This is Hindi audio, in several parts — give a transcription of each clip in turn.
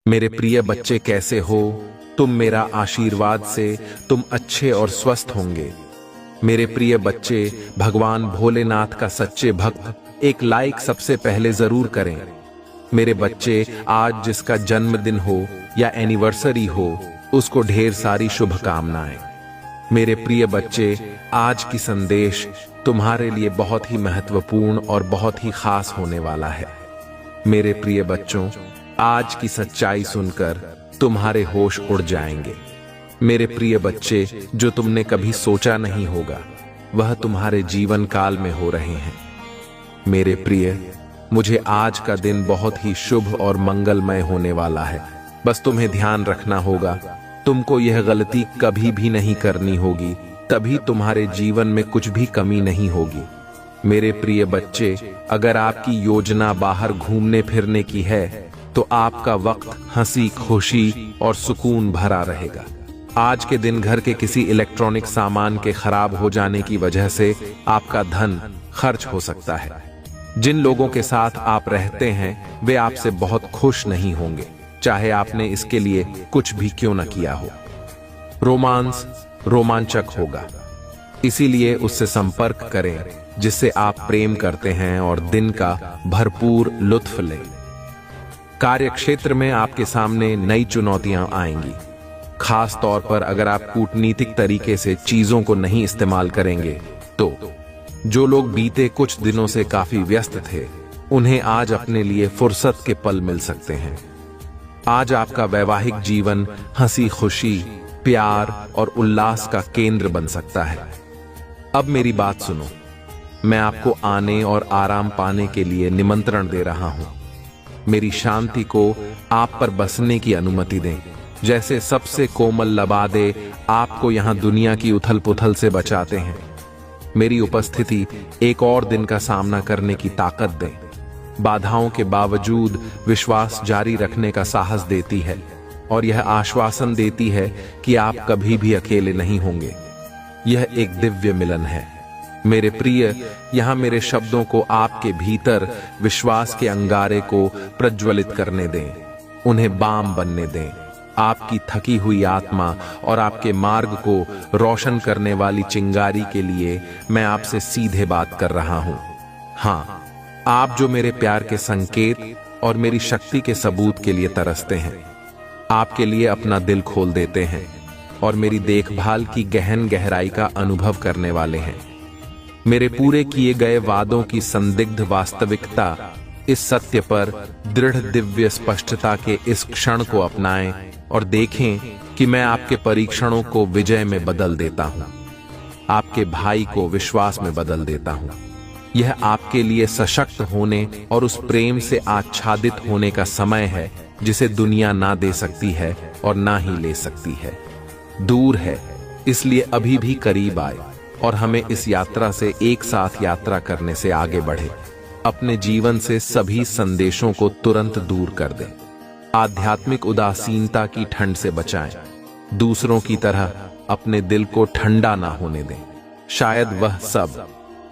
मेरे प्रिय बच्चे कैसे हो तुम? मेरा आशीर्वाद से तुम अच्छे और स्वस्थ होंगे। मेरे प्रिय बच्चे, भगवान भोलेनाथ का सच्चे भक्त एक लाइक सबसे पहले जरूर करें। मेरे बच्चे, आज जिसका जन्मदिन हो या एनिवर्सरी हो, उसको ढेर सारी शुभकामनाएं। मेरे प्रिय बच्चे, आज की संदेश तुम्हारे लिए बहुत ही महत्वपूर्ण और बहुत ही खास होने वाला है। मेरे प्रिय बच्चों, आज की सच्चाई सुनकर तुम्हारे होश उड़ जाएंगे। मेरे प्रिय बच्चे, जो तुमने कभी सोचा नहीं होगा वह तुम्हारे जीवन काल में हो रहे हैं। मेरे प्रिय, मुझे आज का दिन बहुत ही शुभ और मंगलमय होने वाला है। बस तुम्हें ध्यान रखना होगा, तुमको यह गलती कभी भी नहीं करनी होगी, तभी तुम्हारे जीवन में कुछ भी कमी नहीं होगी। मेरे प्रिय बच्चे, अगर आपकी योजना बाहर घूमने फिरने की है तो आपका वक्त हंसी खुशी और सुकून भरा रहेगा। आज के दिन घर के किसी इलेक्ट्रॉनिक सामान के खराब हो जाने की वजह से आपका धन खर्च हो सकता है। जिन लोगों के साथ आप रहते हैं वे आपसे बहुत खुश नहीं होंगे, चाहे आपने इसके लिए कुछ भी क्यों न किया हो। रोमांस रोमांचक होगा, इसीलिए उससे संपर्क करें जिससे आप प्रेम करते हैं और दिन का भरपूर लुत्फ लें। कार्य क्षेत्र में आपके सामने नई चुनौतियां आएंगी, खास तौर पर अगर आप कूटनीतिक तरीके से चीजों को नहीं इस्तेमाल करेंगे तो। जो लोग बीते कुछ दिनों से काफी व्यस्त थे, उन्हें आज अपने लिए फुर्सत के पल मिल सकते हैं। आज आपका वैवाहिक जीवन हंसी खुशी, प्यार और उल्लास का केंद्र बन सकता है। अब मेरी बात सुनो, मैं आपको आने और आराम पाने के लिए निमंत्रण दे रहा हूं। मेरी शांति को आप पर बसने की अनुमति दें। जैसे सबसे कोमल लबादे आपको यहां दुनिया की उथल पुथल से बचाते हैं, मेरी उपस्थिति एक और दिन का सामना करने की ताकत दें। बाधाओं के बावजूद विश्वास जारी रखने का साहस देती है और यह आश्वासन देती है कि आप कभी भी अकेले नहीं होंगे। यह एक दिव्य मिलन है। मेरे प्रिय, यहां मेरे शब्दों को आपके भीतर विश्वास के अंगारे को प्रज्वलित करने दें, उन्हें बाम बनने दें। आपकी थकी हुई आत्मा और आपके मार्ग को रोशन करने वाली चिंगारी के लिए मैं आपसे सीधे बात कर रहा हूं। हां, आप जो मेरे प्यार के संकेत और मेरी शक्ति के सबूत के लिए तरसते हैं, आपके लिए अपना दिल खोल देते हैं और मेरी देखभाल की गहन गहराई का अनुभव करने वाले हैं। मेरे पूरे किए गए वादों की संदिग्ध वास्तविकता, इस सत्य पर दृढ़ दिव्य स्पष्टता के इस क्षण को अपनाएं और देखें कि मैं आपके परीक्षणों को विजय में बदल देता हूं, आपके भाई को विश्वास में बदल देता हूं। यह आपके लिए सशक्त होने और उस प्रेम से आच्छादित होने का समय है जिसे दुनिया ना दे सकती है और ना ही ले सकती है। दूर है, इसलिए अभी भी करीब आए और हमें इस यात्रा से एक साथ यात्रा करने से आगे बढ़े। अपने जीवन से सभी संदेशों को तुरंत दूर कर दें। आध्यात्मिक उदासीनता की ठंड से बचाएं। दूसरों की तरह अपने दिल को ठंडा ना होने दें। शायद वह सब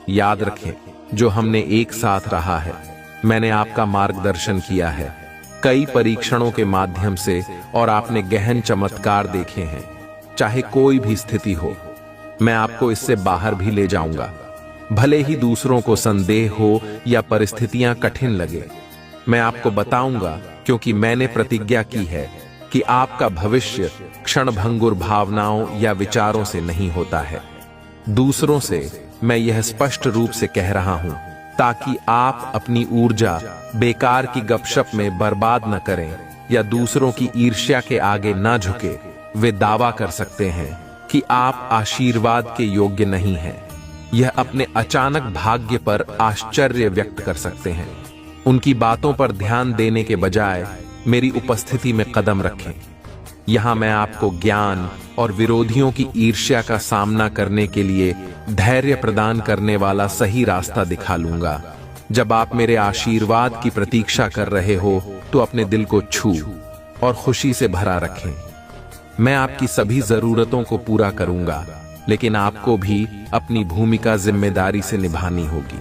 याद रखें जो हमने एक साथ रहा है। मैंने आपका मार्गदर्शन किया है कई परीक्षणों के माध्यम से और आपने गहन चमत्कार देखे हैं। चाहे कोई भी स्थिति हो, मैं आपको इससे बाहर भी ले जाऊंगा। भले ही दूसरों को संदेह हो या परिस्थितियां कठिन लगे, मैं आपको बताऊंगा, क्योंकि मैंने प्रतिज्ञा की है कि आपका भविष्य क्षणभंगुर भावनाओं या विचारों से नहीं होता है। दूसरों से मैं यह स्पष्ट रूप से कह रहा हूं ताकि आप अपनी ऊर्जा बेकार की गपशप में बर्बाद न करें या दूसरों की ईर्ष्या के आगे न झुके। वे दावा कर सकते हैं कि आप आशीर्वाद के योग्य नहीं हैं। यह अपने अचानक भाग्य पर आश्चर्य व्यक्त कर सकते हैं। उनकी बातों पर ध्यान देने के बजाय मेरी उपस्थिति में कदम रखें। यहां मैं आपको ज्ञान और विरोधियों की ईर्ष्या का सामना करने के लिए धैर्य प्रदान करने वाला सही रास्ता दिखा लूंगा। जब आप मेरे आशीर्वाद की प्रतीक्षा कर रहे हो तो अपने दिल को छू और खुशी से भरा रखें। मैं आपकी सभी जरूरतों को पूरा करूंगा, लेकिन आपको भी अपनी भूमिका जिम्मेदारी से निभानी होगी।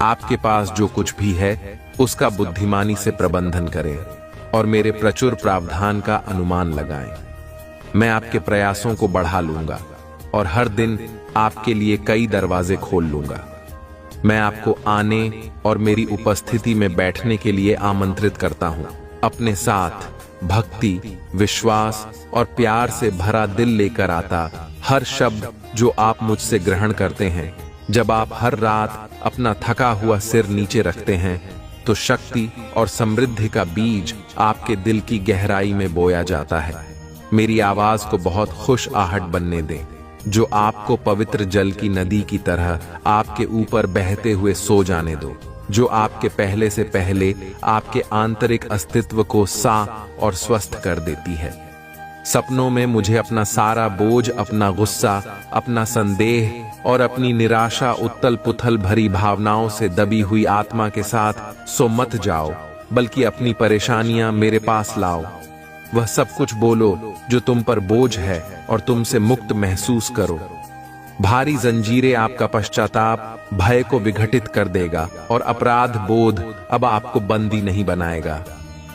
आपके पास जो कुछ भी है उसका बुद्धिमानी से प्रबंधन करें। और मेरे प्रचुर प्रावधान का अनुमान लगाएं। मैं आपके प्रयासों को बढ़ा लूंगा और हर दिन आपके लिए कई दरवाजे खोल लूंगा। मैं आपको आने और मेरी उपस्थिति में बैठने के लिए आमंत्रित करता हूं। अपने साथ भक्ति, विश्वास और प्यार से भरा दिल लेकर आता हर शब्द जो आप मुझसे ग्रहण करते हैं, जब आप हर रात अपना थका हुआ सिर नीचे रखते हैं, तो शक्ति और समृद्धि का बीज आपके दिल की गहराई में बोया जाता है। मेरी आवाज को बहुत खुश आहट बनने दें, जो आपको पवित्र जल की नदी की तरह आपके ऊपर बहते हुए सो जाने दो, जो आपके पहले से पहले आपके आंतरिक अस्तित्व को साफ और स्वस्थ कर देती है। सपनों में मुझे अपना सारा बोझ, अपना गुस्सा, अपना संदेह और अपनी निराशा, उथल पुथल भरी भावनाओं से दबी हुई आत्मा के साथ सो मत जाओ, बल्कि अपनी परेशानियां मेरे पास लाओ। वह सब कुछ बोलो जो तुम पर बोझ है और तुमसे मुक्त महसूस करो। भारी जंजीरें आपका पश्चाताप, भय को विघटित कर देगा और अपराध बोध अब आपको बंदी नहीं बनाएगा।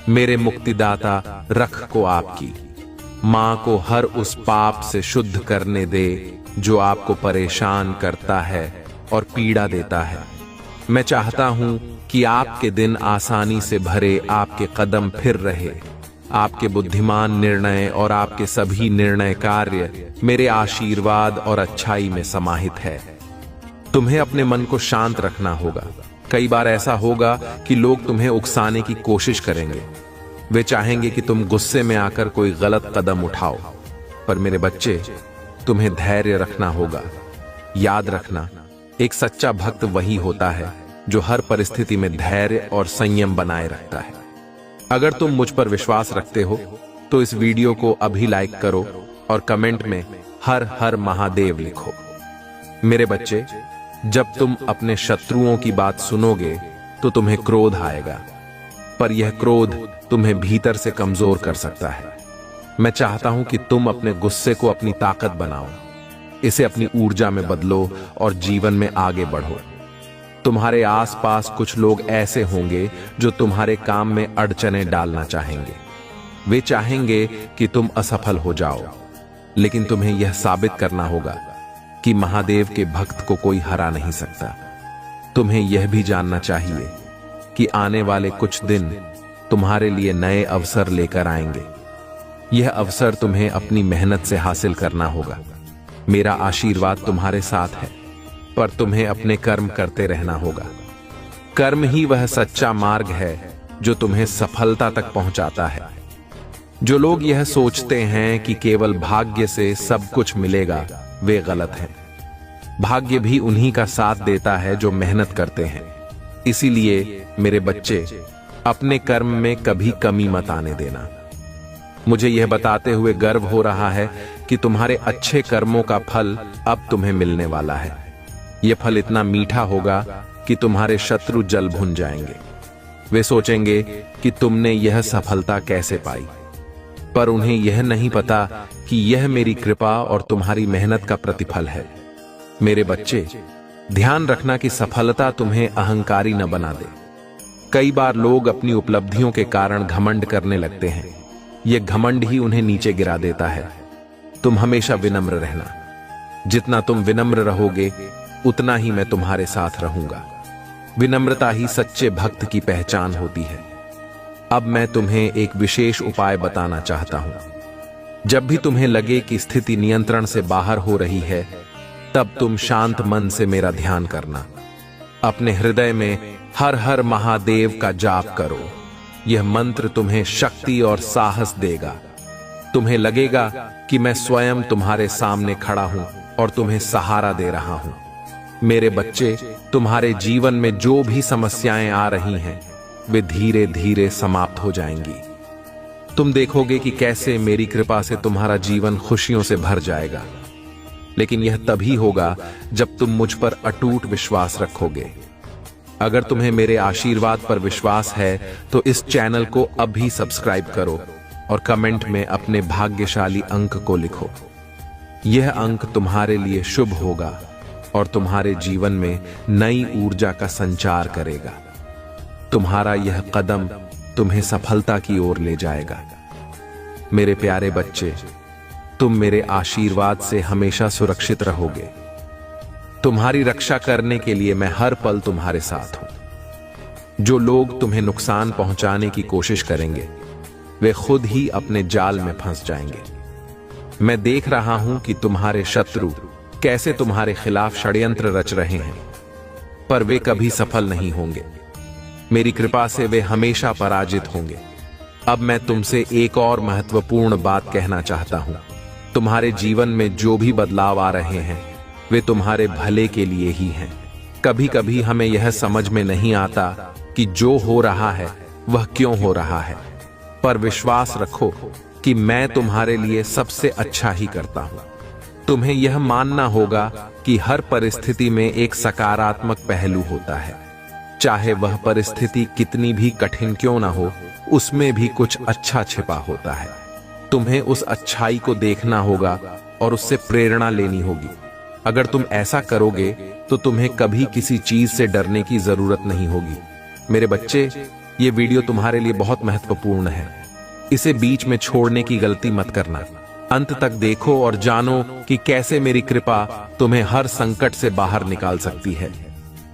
मेरे मुक्तिदाता रख को आपकी मां को हर उस पाप से शुद्ध करने दे जो आपको परेशान करता है और पीड़ा देता है। मैं चाहता हूं कि आपके दिन आसानी से भरे, आपके कदम फिर रहे, आपके बुद्धिमान निर्णय और आपके सभी निर्णय कार्य मेरे आशीर्वाद और अच्छाई में समाहित है। तुम्हें अपने मन को शांत रखना होगा। कई बार ऐसा होगा कि लोग तुम्हें उकसाने की कोशिश करेंगे। वे चाहेंगे कि तुम गुस्से में आकर कोई गलत कदम उठाओ, पर मेरे बच्चे, तुम्हें धैर्य रखना होगा। याद रखना, एक सच्चा भक्त वही होता है जो हर परिस्थिति में धैर्य और संयम बनाए रखता है। अगर तुम मुझ पर विश्वास रखते हो तो इस वीडियो को अभी लाइक करो और कमेंट में हर हर महादेव लिखो। मेरे बच्चे, जब तुम अपने शत्रुओं की बात सुनोगे तो तुम्हें क्रोध आएगा, पर यह क्रोध तुम्हें भीतर से कमजोर कर सकता है। मैं चाहता हूं कि तुम अपने गुस्से को अपनी ताकत बनाओ, इसे अपनी ऊर्जा में बदलो और जीवन में आगे बढ़ो। तुम्हारे आसपास कुछ लोग ऐसे होंगे जो तुम्हारे काम में अड़चने डालना चाहेंगे। वे चाहेंगे कि तुम असफल हो जाओ, लेकिन तुम्हें यह साबित करना होगा कि महादेव के भक्त को कोई हरा नहीं सकता। तुम्हें यह भी जानना चाहिए कि आने वाले कुछ दिन तुम्हारे लिए नए अवसर लेकर आएंगे। यह अवसर तुम्हें अपनी मेहनत से हासिल करना होगा। मेरा आशीर्वाद तुम्हारे साथ है, पर तुम्हें अपने कर्म करते रहना होगा। कर्म ही वह सच्चा मार्ग है जो तुम्हें सफलता तक पहुंचाता है। जो लोग यह सोचते हैं कि केवल भाग्य से सब कुछ मिलेगा, वे गलत हैं। भाग्य भी उन्हीं का साथ देता है जो मेहनत करते हैं। इसीलिए मेरे बच्चे, अपने कर्म में कभी कमी मत आने देना। मुझे यह बताते हुए गर्व हो रहा है कि तुम्हारे अच्छे कर्मों का फल अब तुम्हें मिलने वाला है। यह फल इतना मीठा होगा कि तुम्हारे शत्रु जल भुन जाएंगे। वे सोचेंगे कि तुमने यह सफलता कैसे पाई, पर उन्हें यह नहीं पता कि यह मेरी कृपा और तुम्हारी मेहनत का प्रतिफल है। मेरे बच्चे, ध्यान रखना कि सफलता तुम्हें अहंकारी न बना दे। कई बार लोग अपनी उपलब्धियों के कारण घमंड करने लगते हैं। यह घमंड ही उन्हें नीचे गिरा देता है। तुम हमेशा विनम्र रहना। जितना तुम विनम्र रहोगे, उतना ही मैं तुम्हारे साथ रहूंगा। विनम्रता ही सच्चे भक्त की पहचान होती है। अब मैं तुम्हें एक विशेष उपाय बताना चाहता हूं। जब भी तुम्हें लगे कि स्थिति नियंत्रण से बाहर हो रही है, तब तुम शांत मन से मेरा ध्यान करना। अपने हृदय में हर हर महादेव का जाप करो। यह मंत्र तुम्हें शक्ति और साहस देगा। तुम्हें लगेगा कि मैं स्वयं तुम्हारे सामने खड़ा हूं और तुम्हें सहारा दे रहा हूं। मेरे बच्चे, तुम्हारे जीवन में जो भी समस्याएं आ रही हैं, वे धीरे धीरे समाप्त हो जाएंगी। तुम देखोगे कि कैसे मेरी कृपा से तुम्हारा जीवन खुशियों से भर जाएगा। लेकिन यह तभी होगा जब तुम मुझ पर अटूट विश्वास रखोगे। अगर तुम्हें मेरे आशीर्वाद पर विश्वास है तो इस चैनल को अभी सब्सक्राइब करो और कमेंट में अपने भाग्यशाली अंक को लिखो। यह अंक तुम्हारे लिए शुभ होगा और तुम्हारे जीवन में नई ऊर्जा का संचार करेगा। तुम्हारा यह कदम तुम्हें सफलता की ओर ले जाएगा। मेरे प्यारे बच्चे, तुम मेरे आशीर्वाद से हमेशा सुरक्षित रहोगे। तुम्हारी रक्षा करने के लिए मैं हर पल तुम्हारे साथ हूं। जो लोग तुम्हें नुकसान पहुंचाने की कोशिश करेंगे वे खुद ही अपने जाल में फंस जाएंगे। मैं देख रहा हूं कि तुम्हारे शत्रु कैसे तुम्हारे खिलाफ षड्यंत्र रच रहे हैं, पर वे कभी सफल नहीं होंगे। मेरी कृपा से वे हमेशा पराजित होंगे। अब मैं तुमसे एक और महत्वपूर्ण बात कहना चाहता हूं। तुम्हारे जीवन में जो भी बदलाव आ रहे हैं वे तुम्हारे भले के लिए ही हैं। कभी कभी हमें यह समझ में नहीं आता कि जो हो रहा है वह क्यों हो रहा है, पर विश्वास रखो कि मैं तुम्हारे लिए सबसे अच्छा ही करता हूं। तुम्हें यह मानना होगा कि हर परिस्थिति में एक सकारात्मक पहलू होता है। चाहे वह परिस्थिति कितनी भी कठिन क्यों ना हो, उसमें भी कुछ अच्छा छिपा होता है। तुम्हें उस अच्छाई को देखना होगा और उससे प्रेरणा लेनी होगी। अगर तुम ऐसा करोगे तो तुम्हें कभी किसी चीज से डरने की जरूरत नहीं होगी। मेरे बच्चे, ये वीडियो तुम्हारे लिए बहुत महत्वपूर्ण है। इसे बीच में छोड़ने की गलती मत करना। अंत तक देखो और जानो कि कैसे मेरी कृपा तुम्हें हर संकट से बाहर निकाल सकती है।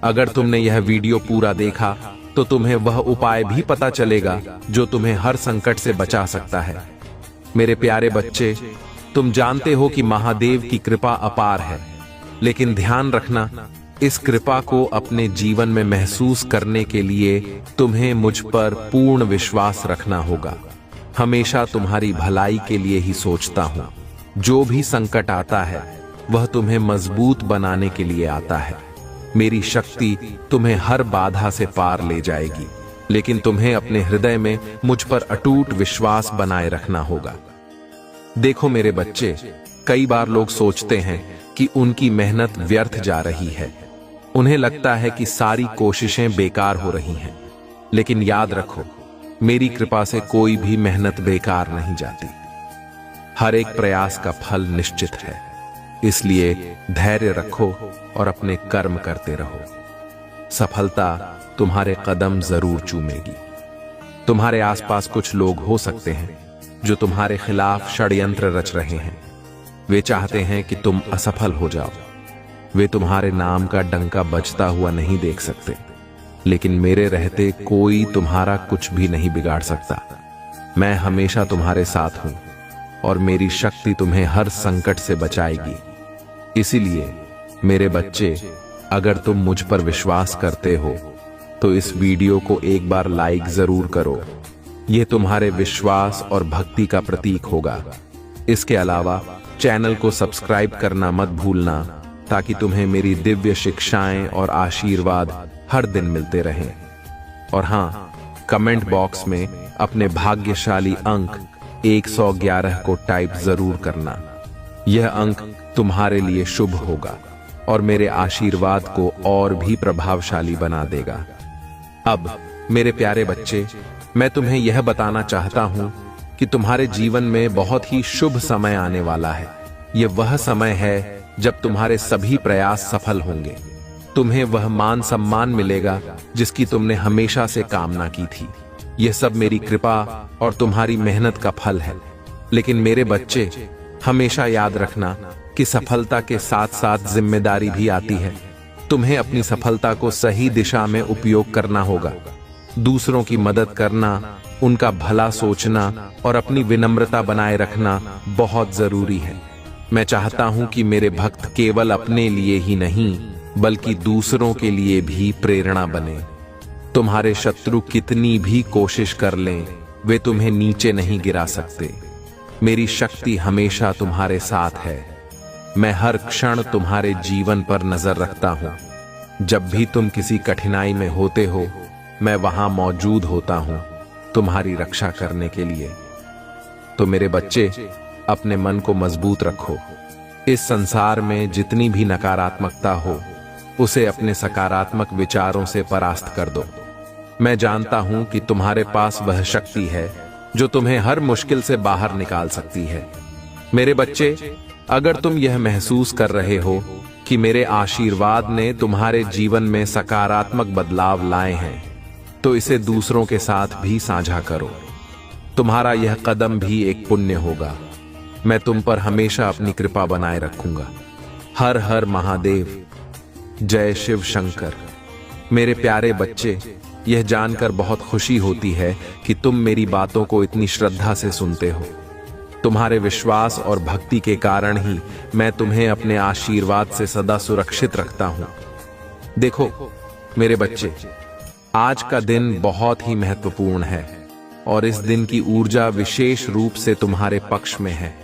अगर तुमने यह वीडियो पूरा देखा तो तुम्हें वह उपाय भी पता चलेगा जो तुम्हें हर संकट से बचा सकता है। मेरे प्यारे बच्चे, तुम जानते हो कि महादेव की कृपा अपार है, लेकिन ध्यान रखना, इस कृपा को अपने जीवन में महसूस करने के लिए तुम्हें मुझ पर पूर्ण विश्वास रखना होगा। हमेशा तुम्हारी भलाई के लिए ही सोचता हूं। जो भी संकट आता है वह तुम्हें मजबूत बनाने के लिए आता है। मेरी शक्ति तुम्हें हर बाधा से पार ले जाएगी, लेकिन तुम्हें अपने हृदय में मुझ पर अटूट विश्वास बनाए रखना होगा। देखो मेरे बच्चे, कई बार लोग सोचते हैं कि उनकी मेहनत व्यर्थ जा रही है। उन्हें लगता है कि सारी कोशिशें बेकार हो रही हैं, लेकिन याद रखो, मेरी कृपा से कोई भी मेहनत बेकार नहीं जाती। हर एक प्रयास का फल निश्चित है। इसलिए धैर्य रखो और अपने कर्म करते रहो। सफलता तुम्हारे कदम जरूर चूमेगी। तुम्हारे आसपास कुछ लोग हो सकते हैं जो तुम्हारे खिलाफ षड्यंत्र रच रहे हैं। वे चाहते हैं कि तुम असफल हो जाओ। वे तुम्हारे नाम का डंका बजता हुआ नहीं देख सकते, लेकिन मेरे रहते कोई तुम्हारा कुछ भी नहीं बिगाड़ सकता। मैं हमेशा तुम्हारे साथ हूं और मेरी शक्ति तुम्हें हर संकट से बचाएगी। इसीलिए मेरे बच्चे, अगर तुम मुझ पर विश्वास करते हो तो इस वीडियो को एक बार लाइक जरूर करो। यह तुम्हारे विश्वास और भक्ति का प्रतीक होगा। इसके अलावा चैनल को सब्सक्राइब करना मत भूलना, ताकि तुम्हें मेरी दिव्य शिक्षाएं और आशीर्वाद हर दिन मिलते रहें। और हाँ, कमेंट बॉक्स में अपने भाग्यशाली अंक 111 को टाइप जरूर करना। यह अंक तुम्हारे लिए शुभ होगा और मेरे आशीर्वाद को और भी प्रभावशाली बना देगा। अब मेरे प्यारे बच्चे, मैं तुम्हें यह बताना चाहता हूं कि तुम्हारे जीवन में बहुत ही शुभ समय आने वाला है। यह वह समय है जब तुम्हारे सभी प्रयास सफल होंगे। तुम्हें वह मान सम्मान मिलेगा जिसकी तुमने हमेशा से कामना की थी। यह सब मेरी कृपा और तुम्हारी मेहनत का फल है। लेकिन मेरे बच्चे, हमेशा याद रखना कि सफलता के साथ साथ जिम्मेदारी भी आती है। तुम्हें अपनी सफलता को सही दिशा में उपयोग करना होगा। दूसरों की मदद करना, उनका भला सोचना और अपनी विनम्रता बनाए रखना बहुत जरूरी है। मैं चाहता हूं कि मेरे भक्त केवल अपने लिए ही नहीं बल्कि दूसरों के लिए भी प्रेरणा बने। तुम्हारे शत्रु कितनी भी कोशिश कर लें, वे तुम्हें नीचे नहीं गिरा सकते। मेरी शक्ति हमेशा तुम्हारे साथ है। मैं हर क्षण तुम्हारे जीवन पर नजर रखता हूं। जब भी तुम किसी कठिनाई में होते हो, मैं वहां मौजूद होता हूं तुम्हारी रक्षा करने के लिए। तो मेरे बच्चे, अपने मन को मजबूत रखो। इस संसार में जितनी भी नकारात्मकता हो, उसे अपने सकारात्मक विचारों से परास्त कर दो। मैं जानता हूं कि तुम्हारे पास वह शक्ति है जो तुम्हें हर मुश्किल से बाहर निकाल सकती है। मेरे बच्चे, अगर तुम यह महसूस कर रहे हो कि मेरे आशीर्वाद ने तुम्हारे जीवन में सकारात्मक बदलाव लाए हैं, तो इसे दूसरों के साथ भी साझा करो। तुम्हारा यह कदम भी एक पुण्य होगा। मैं तुम पर हमेशा अपनी कृपा बनाए रखूंगा। हर हर महादेव। जय शिव शंकर। मेरे प्यारे बच्चे, यह जानकर बहुत खुशी होती है कि तुम मेरी बातों को इतनी श्रद्धा से सुनते हो। तुम्हारे विश्वास और भक्ति के कारण ही मैं तुम्हें अपने आशीर्वाद से सदा सुरक्षित रखता हूं। देखो मेरे बच्चे, आज का दिन बहुत ही महत्वपूर्ण है और इस दिन की ऊर्जा विशेष रूप से तुम्हारे पक्ष में है।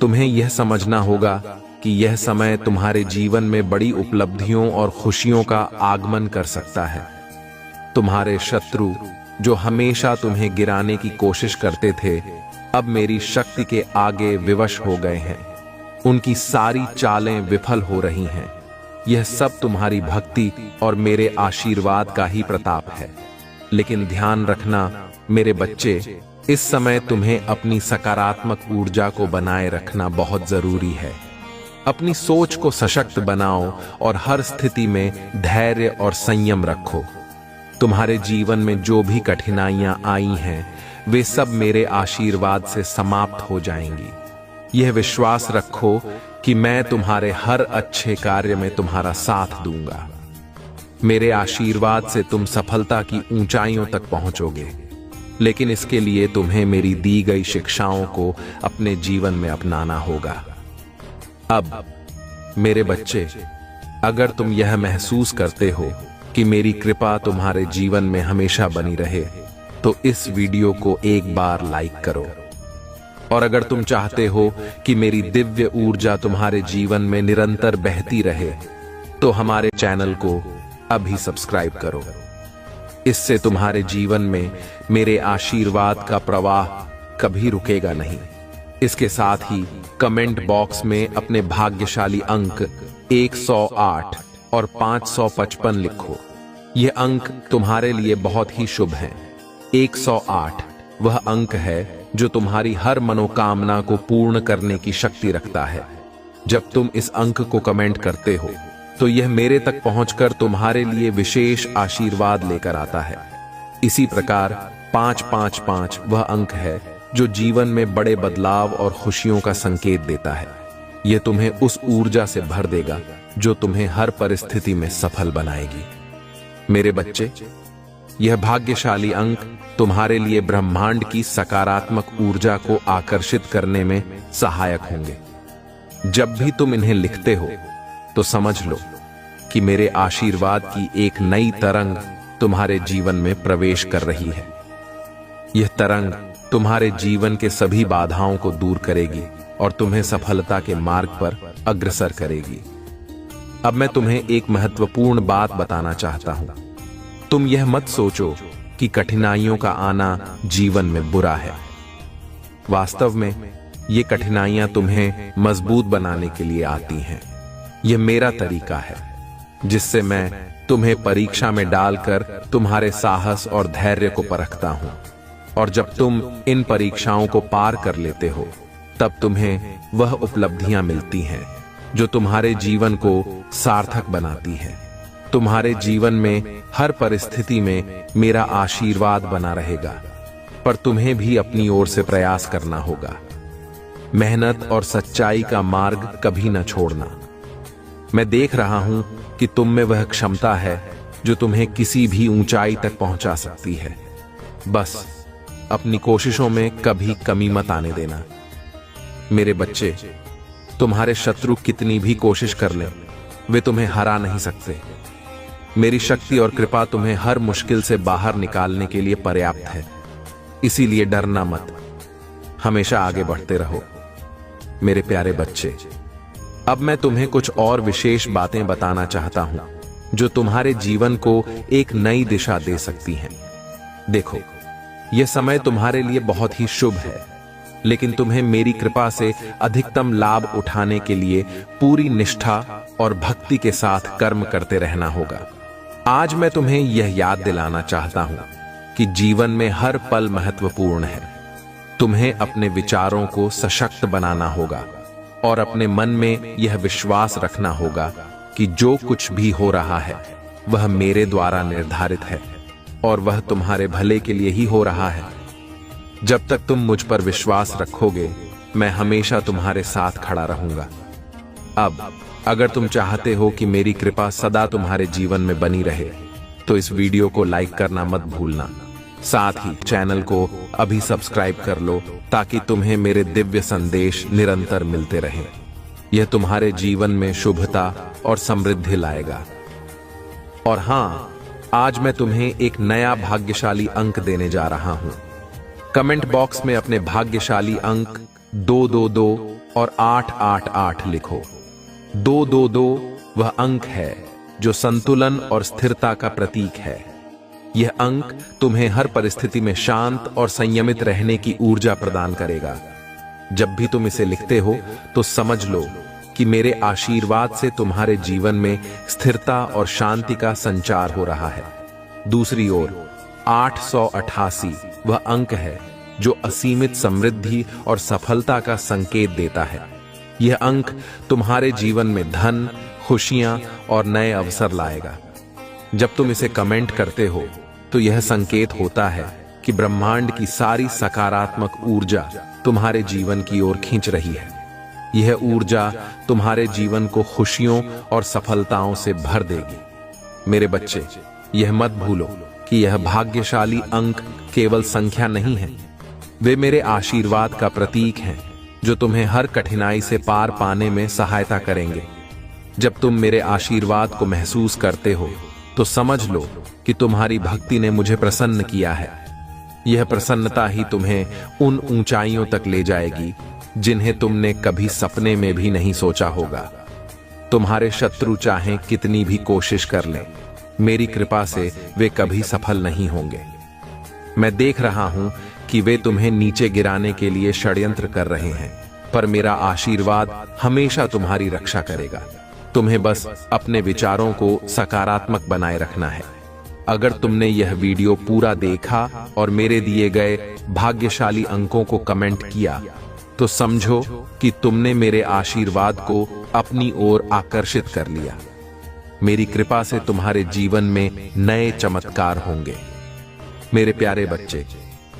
तुम्हें यह समझना होगा कि यह समय तुम्हारे जीवन में बड़ी उपलब्धियों और खुशियों का आगमन कर सकता है। तुम्हारे शत्रु जो हमेशा तुम्हें गिराने की कोशिश करते थे, अब मेरी शक्ति के आगे विवश हो गए हैं। उनकी सारी चालें विफल हो रही हैं। यह सब तुम्हारी भक्ति और मेरे आशीर्वाद का ही प्रताप है। लेकिन ध्यान रखना मेरे बच्चे, इस समय तुम्हें अपनी सकारात्मक ऊर्जा को बनाए रखना बहुत जरूरी है। अपनी सोच को सशक्त बनाओ और हर स्थिति में धैर्य और संयम रखो। तुम्हारे जीवन में जो भी कठिनाइयां आई हैं, वे सब मेरे आशीर्वाद से समाप्त हो जाएंगी। यह विश्वास रखो कि मैं तुम्हारे हर अच्छे कार्य में तुम्हारा साथ दूंगा। मेरे आशीर्वाद से तुम सफलता की ऊंचाइयों तक पहुंचोगे, लेकिन इसके लिए तुम्हें मेरी दी गई शिक्षाओं को अपने जीवन में अपनाना होगा। अब मेरे बच्चे, अगर तुम यह महसूस करते हो कि मेरी कृपा तुम्हारे जीवन में हमेशा बनी रहे, तो इस वीडियो को एक बार लाइक करो। और अगर तुम चाहते हो कि मेरी दिव्य ऊर्जा तुम्हारे जीवन में निरंतर बहती रहे, तो हमारे चैनल को अभी सब्सक्राइब करो। इससे तुम्हारे जीवन में मेरे आशीर्वाद का प्रवाह कभी रुकेगा नहीं। इसके साथ ही कमेंट बॉक्स में अपने भाग्यशाली अंक 108 और 555 लिखो। ये अंक तुम्हारे लिए बहुत ही शुभ हैं। 108 वह अंक है जो तुम्हारी हर मनोकामना को पूर्ण करने की शक्ति रखता है। जब तुम इस अंक को कमेंट करते हो, तो यह मेरे तक पहुंचकर तुम्हारे लिए विशेष आशीर्वाद लेकर आता है। इसी प्रकार 555 वह अंक है जो जीवन में बड़े बदलाव और खुशियों का संकेत देता है। यह तुम्हें उस ऊर्जा से भर देगा जो तुम्हें हर परिस्थिति में सफल बनाएगी। मेरे बच्चे, यह भाग्यशाली अंक तुम्हारे लिए ब्रह्मांड की सकारात्मक ऊर्जा को आकर्षित करने में सहायक होंगे। जब भी तुम इन्हें लिखते हो, तो समझ लो कि मेरे आशीर्वाद की एक नई तरंग तुम्हारे जीवन में प्रवेश कर रही है। यह तरंग तुम्हारे जीवन के सभी बाधाओं को दूर करेगी और तुम्हें सफलता के मार्ग पर अग्रसर करेगी। अब मैं तुम्हें एक महत्वपूर्ण बात बताना चाहता हूं। तुम यह मत सोचो कि कठिनाइयों का आना जीवन में बुरा है। वास्तव में ये कठिनाइयां तुम्हें मजबूत बनाने के लिए आती हैं। यह मेरा तरीका है जिससे मैं तुम्हें परीक्षा में डालकर तुम्हारे साहस और धैर्य को परखता हूं। और जब तुम इन परीक्षाओं को पार कर लेते हो, तब तुम्हें वह उपलब्धियां मिलती हैं जो तुम्हारे जीवन को सार्थक बनाती हैं। तुम्हारे जीवन में हर परिस्थिति में मेरा आशीर्वाद बना रहेगा, पर तुम्हें भी अपनी ओर से प्रयास करना होगा। मेहनत और सच्चाई का मार्ग कभी न छोड़ना। मैं देख रहा हूं कि तुम में वह क्षमता है जो तुम्हें किसी भी ऊंचाई तक पहुंचा सकती है। बस अपनी कोशिशों में कभी कमी मत आने देना। मेरे बच्चे, तुम्हारे शत्रु कितनी भी कोशिश कर लें, वे तुम्हें हरा नहीं सकते। मेरी शक्ति और कृपा तुम्हें हर मुश्किल से बाहर निकालने के लिए पर्याप्त है। इसीलिए डरना मत, हमेशा आगे बढ़ते रहो। मेरे प्यारे बच्चे, अब मैं तुम्हें कुछ और विशेष बातें बताना चाहता हूं जो तुम्हारे जीवन को एक नई दिशा दे सकती हैं। देखो, यह समय तुम्हारे लिए बहुत ही शुभ है, लेकिन तुम्हें मेरी कृपा से अधिकतम लाभ उठाने के लिए पूरी निष्ठा और भक्ति के साथ कर्म करते रहना होगा। आज मैं तुम्हें यह याद दिलाना चाहता हूं कि जीवन में हर पल महत्वपूर्ण है। तुम्हें अपने विचारों को सशक्त बनाना होगा और अपने मन में यह विश्वास रखना होगा कि जो कुछ भी हो रहा है वह मेरे द्वारा निर्धारित है। और वह तुम्हारे भले के लिए ही हो रहा है। जब तक तुम मुझ पर विश्वास रखोगे, मैं हमेशा तुम्हारे साथ खड़ा रहूंगा। अब अगर तुम चाहते हो कि मेरी कृपा सदा तुम्हारे जीवन में बनी रहे, तो इस वीडियो को लाइक करना मत भूलना। साथ ही चैनल को अभी सब्सक्राइब कर लो, ताकि तुम्हें मेरे दिव्य संदेश निरंतर मिलते रहें। यह तुम्हारे जीवन में शुभता और समृद्धि लाएगा। और हाँ, आज मैं तुम्हें एक नया भाग्यशाली अंक देने जा रहा हूं। कमेंट बॉक्स में अपने भाग्यशाली अंक 222 और 888 लिखो। 222 वह अंक है जो संतुलन और स्थिरता का प्रतीक है। यह अंक तुम्हें हर परिस्थिति में शांत और संयमित रहने की ऊर्जा प्रदान करेगा। जब भी तुम इसे लिखते हो तो समझ लो कि मेरे आशीर्वाद से तुम्हारे जीवन में स्थिरता और शांति का संचार हो रहा है। दूसरी ओर 888 वह अंक है जो असीमित समृद्धि और सफलता का संकेत देता है। यह अंक तुम्हारे जीवन में धन, खुशियां और नए अवसर लाएगा। जब तुम इसे कमेंट करते हो तो यह संकेत होता है कि ब्रह्मांड की सारी सकारात्मक ऊर्जा तुम्हारे जीवन की ओर खींच रही है। यह ऊर्जा तुम्हारे जीवन को खुशियों और सफलताओं से भर देगी। मेरे बच्चे, यह मत भूलो कि यह भाग्यशाली अंक केवल संख्या नहीं है, वे मेरे आशीर्वाद का प्रतीक हैं जो तुम्हें हर कठिनाई से पार पाने में सहायता करेंगे। जब तुम मेरे आशीर्वाद को महसूस करते हो तो समझ लो कि तुम्हारी भक्ति ने मुझे प्रसन्न किया है। यह प्रसन्नता ही तुम्हें उन ऊंचाइयों तक ले जाएगी जिन्हें तुमने कभी सपने में भी नहीं सोचा होगा। तुम्हारे शत्रु चाहे कितनी भी कोशिश कर लें, मेरी कृपा से वे कभी सफल नहीं होंगे। मैं देख रहा हूं कि वे तुम्हें नीचे गिराने के लिए षड्यंत्र कर रहे हैं, पर मेरा आशीर्वाद हमेशा तुम्हारी रक्षा करेगा। तुम्हें बस अपने विचारों को सकारात्मक बनाए रखना है। अगर तुमने यह वीडियो पूरा देखा और मेरे दिए गए भाग्यशाली अंकों को कमेंट किया, तो समझो कि तुमने मेरे आशीर्वाद को अपनी ओर आकर्षित कर लिया। मेरी कृपा से तुम्हारे जीवन में नए चमत्कार होंगे। मेरे प्यारे बच्चे,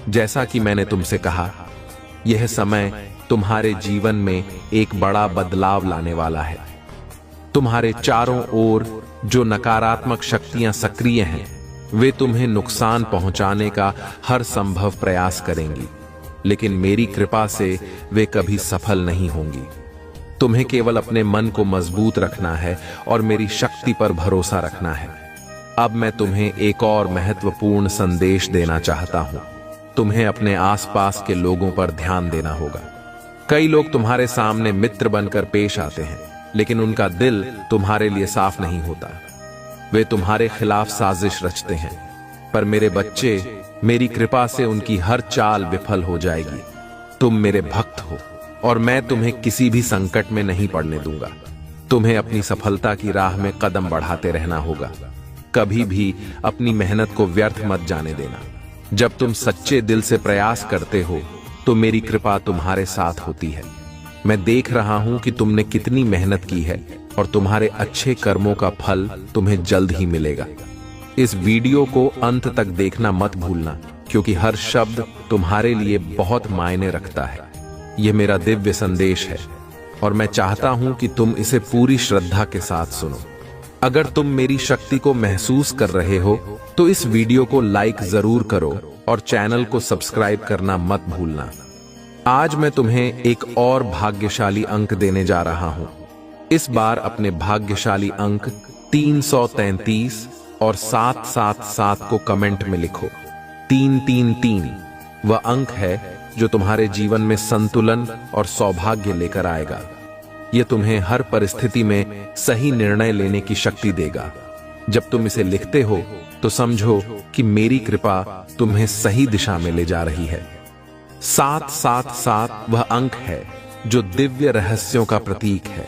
जैसा कि मैंने तुमसे कहा, यह समय तुम्हारे जीवन में एक बड़ा बदलाव लाने वाला है। तुम्हारे चारों ओर जो नकारात्मक शक्तियां सक्रिय हैं, वे तुम्हें नुकसान पहुंचाने का हर संभव प्रयास करेंगी, लेकिन मेरी कृपा से वे कभी सफल नहीं होंगी। तुम्हें केवल अपने मन को मजबूत रखना है और मेरी शक्ति पर भरोसा रखना है। अब मैं तुम्हें एक और महत्वपूर्ण संदेश देना चाहता हूं। तुम्हें अपने आसपास के लोगों पर ध्यान देना होगा। कई लोग तुम्हारे सामने मित्र बनकर पेश आते हैं, लेकिन उनका दिल तुम्हारे लिए साफ नहीं होता। वे तुम्हारे खिलाफ साजिश रचते हैं, पर मेरे बच्चे, मेरी कृपा से उनकी हर चाल विफल हो जाएगी। तुम मेरे भक्त हो और मैं तुम्हें किसी भी संकट में नहीं पड़ने दूंगा। तुम्हें अपनी सफलता की राह में कदम बढ़ाते रहना होगा। कभी भी अपनी मेहनत को व्यर्थ मत जाने देना। जब तुम सच्चे दिल से प्रयास करते हो तो मेरी कृपा तुम्हारे साथ होती है। मैं देख रहा हूं कि तुमने कितनी मेहनत की है और तुम्हारे अच्छे कर्मों का फल तुम्हें जल्द ही मिलेगा। इस वीडियो को अंत तक देखना मत भूलना, क्योंकि हर शब्द तुम्हारे लिए बहुत मायने रखता है। यह मेरा दिव्य संदेश है और मैं चाहता हूं कि तुम इसे पूरी श्रद्धा के साथ सुनो। अगर तुम मेरी शक्ति को महसूस कर रहे हो तो इस वीडियो को लाइक जरूर करो और चैनल को सब्सक्राइब करना मत भूलना। आज मैं तुम्हें एक और भाग्यशाली अंक देने जा रहा हूं। इस बार अपने भाग्यशाली अंक 333 और 777 को कमेंट में लिखो। 333 वह अंक है जो तुम्हारे जीवन में संतुलन और सौभाग्य लेकर आएगा। यह तुम्हें हर परिस्थिति में सही निर्णय लेने की शक्ति देगा। जब तुम इसे लिखते हो तो समझो कि मेरी कृपा तुम्हें सही दिशा में ले जा रही है। 777 वह अंक है जो दिव्य रहस्यों का प्रतीक है।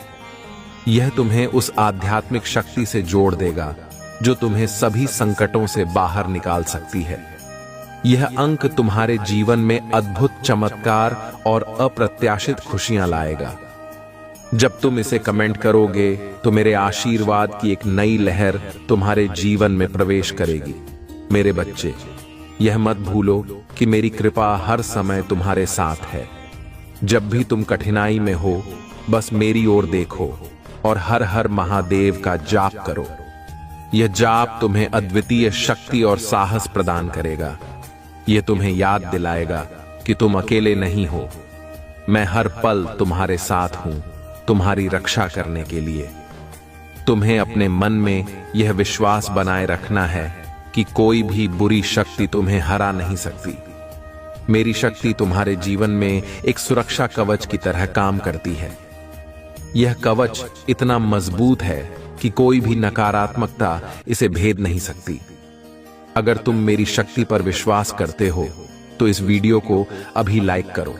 यह तुम्हें उस आध्यात्मिक शक्ति से जोड़ देगा जो तुम्हें सभी संकटों से बाहर निकाल सकती है। यह अंक तुम्हारे जीवन में अद्भुत चमत्कार और अप्रत्याशित खुशियां लाएगा। जब तुम इसे कमेंट करोगे तो मेरे आशीर्वाद की एक नई लहर तुम्हारे जीवन में प्रवेश करेगी। मेरे बच्चे, यह मत भूलो कि मेरी कृपा हर समय तुम्हारे साथ है। जब भी तुम कठिनाई में हो, बस मेरी ओर देखो और हर हर महादेव का जाप करो। यह जाप तुम्हें अद्वितीय शक्ति और साहस प्रदान करेगा। यह तुम्हें याद दिलाएगा कि तुम अकेले नहीं हो। मैं हर पल तुम्हारे साथ हूं, तुम्हारी रक्षा करने के लिए। तुम्हें अपने मन में यह विश्वास बनाए रखना है कि कोई भी बुरी शक्ति तुम्हें हरा नहीं सकती। मेरी शक्ति तुम्हारे जीवन में एक सुरक्षा कवच की तरह काम करती है। यह कवच इतना मजबूत है कि कोई भी नकारात्मकता इसे भेद नहीं सकती। अगर तुम मेरी शक्ति पर विश्वास करते हो तो इस वीडियो को अभी लाइक करो।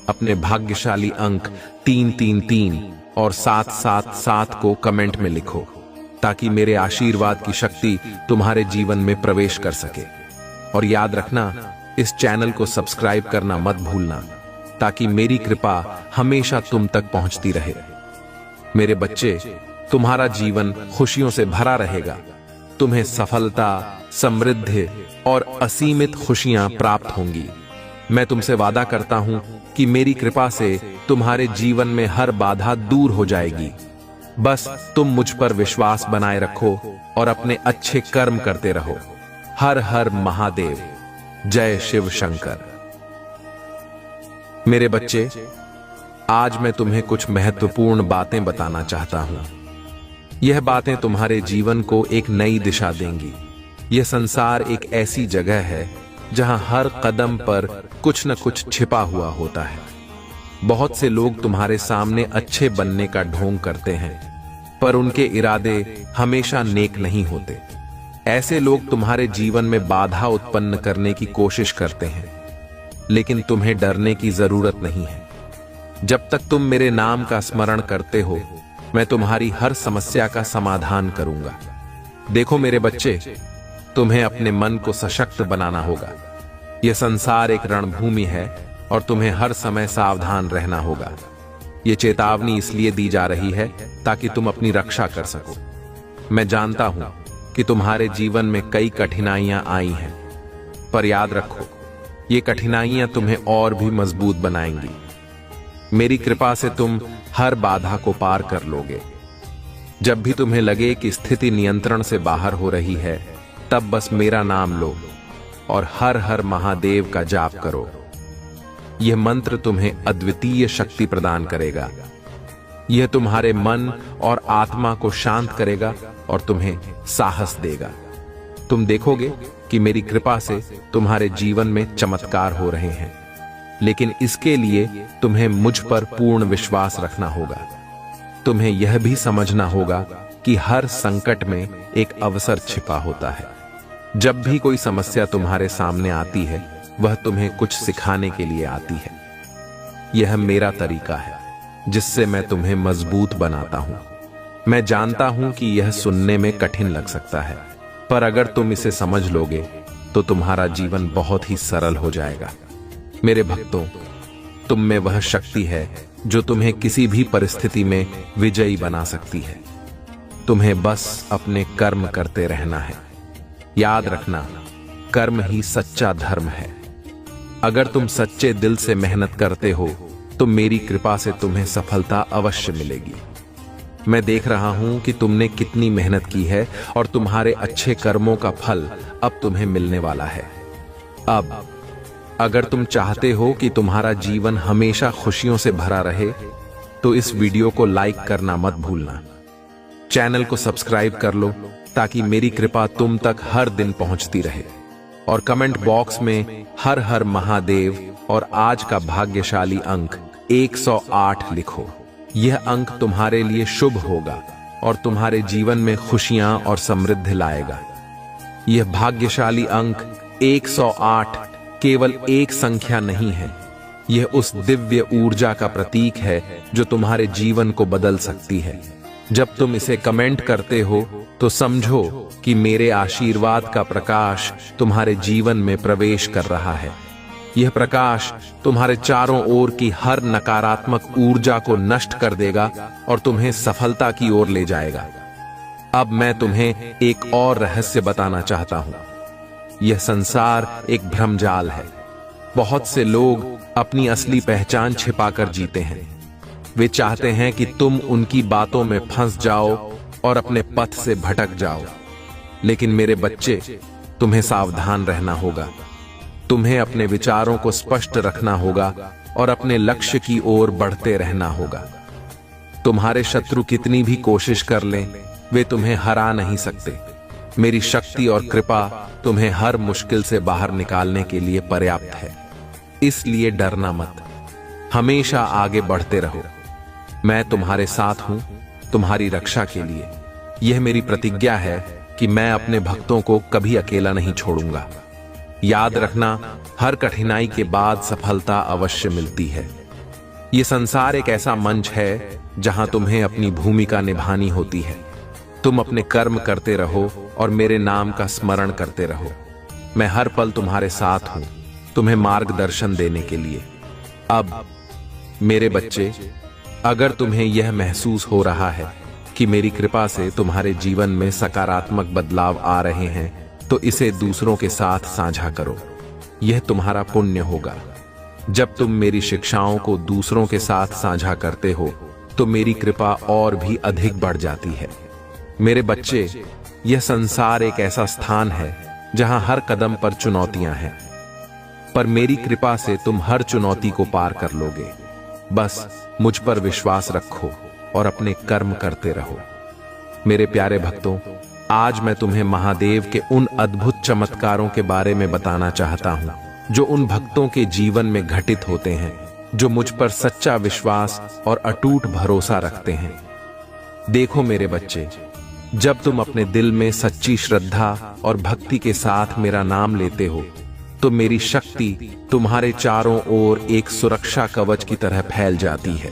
अपने भाग्यशाली अंक 333 और 777 को कमेंट में लिखो ताकि मेरे आशीर्वाद की शक्ति तुम्हारे जीवन में प्रवेश कर सके। और याद रखना, इस चैनल को सब्सक्राइब करना मत भूलना ताकि मेरी कृपा हमेशा तुम तक पहुंचती रहे। मेरे बच्चे, तुम्हारा जीवन खुशियों से भरा रहेगा। तुम्हें सफलता, समृद्धि और असीमित खुशियां प्राप्त होंगी। मैं तुमसे वादा करता हूं कि मेरी कृपा से तुम्हारे जीवन में हर बाधा दूर हो जाएगी। बस तुम मुझ पर विश्वास बनाए रखो और अपने अच्छे कर्म करते रहो। हर हर महादेव। जय शिव शंकर। मेरे बच्चे, आज मैं तुम्हें कुछ महत्वपूर्ण बातें बताना चाहता हूं। यह बातें तुम्हारे जीवन को एक नई दिशा देंगी। यह संसार एक ऐसी जगह है जहां हर कदम पर कुछ न कुछ छिपा हुआ होता है। बहुत से लोग तुम्हारे सामने अच्छे बनने का ढोंग करते हैं, पर उनके इरादे हमेशा नेक नहीं होते। ऐसे लोग तुम्हारे जीवन में बाधा उत्पन्न करने की कोशिश करते हैं, लेकिन तुम्हें डरने की जरूरत नहीं है। जब तक तुम मेरे नाम का स्मरण करते हो, मैं तुम्हारी हर समस्या का समाधान करूंगा। देखो मेरे बच्चे, तुम्हें अपने मन को सशक्त बनाना होगा। यह संसार एक रणभूमि है और तुम्हें हर समय सावधान रहना होगा। यह चेतावनी इसलिए दी जा रही है ताकि तुम अपनी रक्षा कर सको। मैं जानता हूं कि तुम्हारे जीवन में कई कठिनाइयां आई हैं, पर याद रखो, ये कठिनाइयां तुम्हें और भी मजबूत बनाएंगी। मेरी कृपा से तुम हर बाधा को पार कर लोगे। जब भी तुम्हें लगे कि स्थिति नियंत्रण से बाहर हो रही है, तब बस मेरा नाम लो और हर हर महादेव का जाप करो। यह मंत्र तुम्हें अद्वितीय शक्ति प्रदान करेगा। यह तुम्हारे मन और आत्मा को शांत करेगा और तुम्हें साहस देगा। तुम देखोगे कि मेरी कृपा से तुम्हारे जीवन में चमत्कार हो रहे हैं, लेकिन इसके लिए तुम्हें मुझ पर पूर्ण विश्वास रखना होगा। तुम्हें यह भी समझना होगा कि हर संकट में एक अवसर छिपा होता है। जब भी कोई समस्या तुम्हारे सामने आती है, वह तुम्हें कुछ सिखाने के लिए आती है। यह मेरा तरीका है जिससे मैं तुम्हें मजबूत बनाता हूं। मैं जानता हूं कि यह सुनने में कठिन लग सकता है, पर अगर तुम इसे समझ लोगे तो तुम्हारा जीवन बहुत ही सरल हो जाएगा। मेरे भक्तों, तुम में वह शक्ति है जो तुम्हें किसी भी परिस्थिति में विजयी बना सकती है। तुम्हें बस अपने कर्म करते रहना है। याद रखना, कर्म ही सच्चा धर्म है। अगर तुम सच्चे दिल से मेहनत करते हो तो मेरी कृपा से तुम्हें सफलता अवश्य मिलेगी। मैं देख रहा हूं कि तुमने कितनी मेहनत की है और तुम्हारे अच्छे कर्मों का फल अब तुम्हें मिलने वाला है। अब अगर तुम चाहते हो कि तुम्हारा जीवन हमेशा खुशियों से भरा रहे, तो इस वीडियो को लाइक करना मत भूलना। चैनल को सब्सक्राइब कर लो ताकि मेरी कृपा तुम तक हर दिन पहुंचती रहे। और कमेंट बॉक्स में हर हर महादेव और आज का भाग्यशाली अंक 108 लिखो। यह अंक तुम्हारे लिए शुभ होगा और तुम्हारे जीवन में खुशियां और समृद्धि लाएगा। यह भाग्यशाली अंक 108 केवल एक संख्या नहीं है, यह उस दिव्य ऊर्जा का प्रतीक है जो तुम्हारे जीवन को बदल सकती है। जब तुम इसे कमेंट करते हो तो समझो कि मेरे आशीर्वाद का प्रकाश तुम्हारे जीवन में प्रवेश कर रहा है। यह प्रकाश तुम्हारे चारों ओर की हर नकारात्मक ऊर्जा को नष्ट कर देगा और तुम्हें सफलता की ओर ले जाएगा। अब मैं तुम्हें एक और रहस्य बताना चाहता हूं। यह संसार एक भ्रमजाल है। बहुत से लोग अपनी असली पहचान छिपाकर जीते हैं। वे चाहते हैं कि तुम उनकी बातों में फंस जाओ और अपने पथ से भटक जाओ। लेकिन मेरे बच्चे, तुम्हें सावधान रहना होगा। तुम्हें अपने विचारों को स्पष्ट रखना होगा और अपने लक्ष्य की ओर बढ़ते रहना होगा। तुम्हारे शत्रु कितनी भी कोशिश कर लें, वे तुम्हें हरा नहीं सकते। मेरी शक्ति और कृपा तुम्हें हर मुश्किल से बाहर निकालने के लिए पर्याप्त है। इसलिए डरना मत, हमेशा आगे बढ़ते रहो। मैं तुम्हारे साथ हूं, तुम्हारी रक्षा के लिए। यह मेरी प्रतिज्ञा है कि मैं अपने भक्तों को कभी अकेला नहीं छोड़ूंगा। याद रखना, हर कठिनाई के बाद सफलता अवश्य मिलती है। यह संसार एक ऐसा मंच है जहां तुम्हें अपनी भूमिका निभानी होती है। तुम अपने कर्म करते रहो और मेरे नाम का स्मरण करते रहो। मैं हर पल तुम्हारे साथ हूं, तुम्हें मार्गदर्शन देने के लिए। अब मेरे बच्चे, अगर तुम्हें यह महसूस हो रहा है कि मेरी कृपा से तुम्हारे जीवन में सकारात्मक बदलाव आ रहे हैं, तो इसे दूसरों के साथ साझा करो। यह तुम्हारा पुण्य होगा। जब तुम मेरी शिक्षाओं को दूसरों के साथ साझा करते हो, तो मेरी कृपा और भी अधिक बढ़ जाती है। मेरे बच्चे, यह संसार एक ऐसा स्थान है जहां हर कदम पर चुनौतियां हैं, पर मेरी कृपा से तुम हर चुनौती को पार कर लोगे। बस मुझ पर विश्वास रखो और अपने कर्म करते रहो। मेरे प्यारे भक्तों, आज मैं तुम्हें महादेव के उन अद्भुत चमत्कारों के बारे में बताना चाहता हूं, जो उन भक्तों के जीवन में घटित होते हैं जो मुझ पर सच्चा विश्वास और अटूट भरोसा रखते हैं। देखो मेरे बच्चे, जब तुम अपने दिल में सच्ची श्रद्धा और भक्ति के साथ मेरा नाम लेते हो, तो मेरी शक्ति तुम्हारे चारों ओर एक सुरक्षा कवच की तरह फैल जाती है।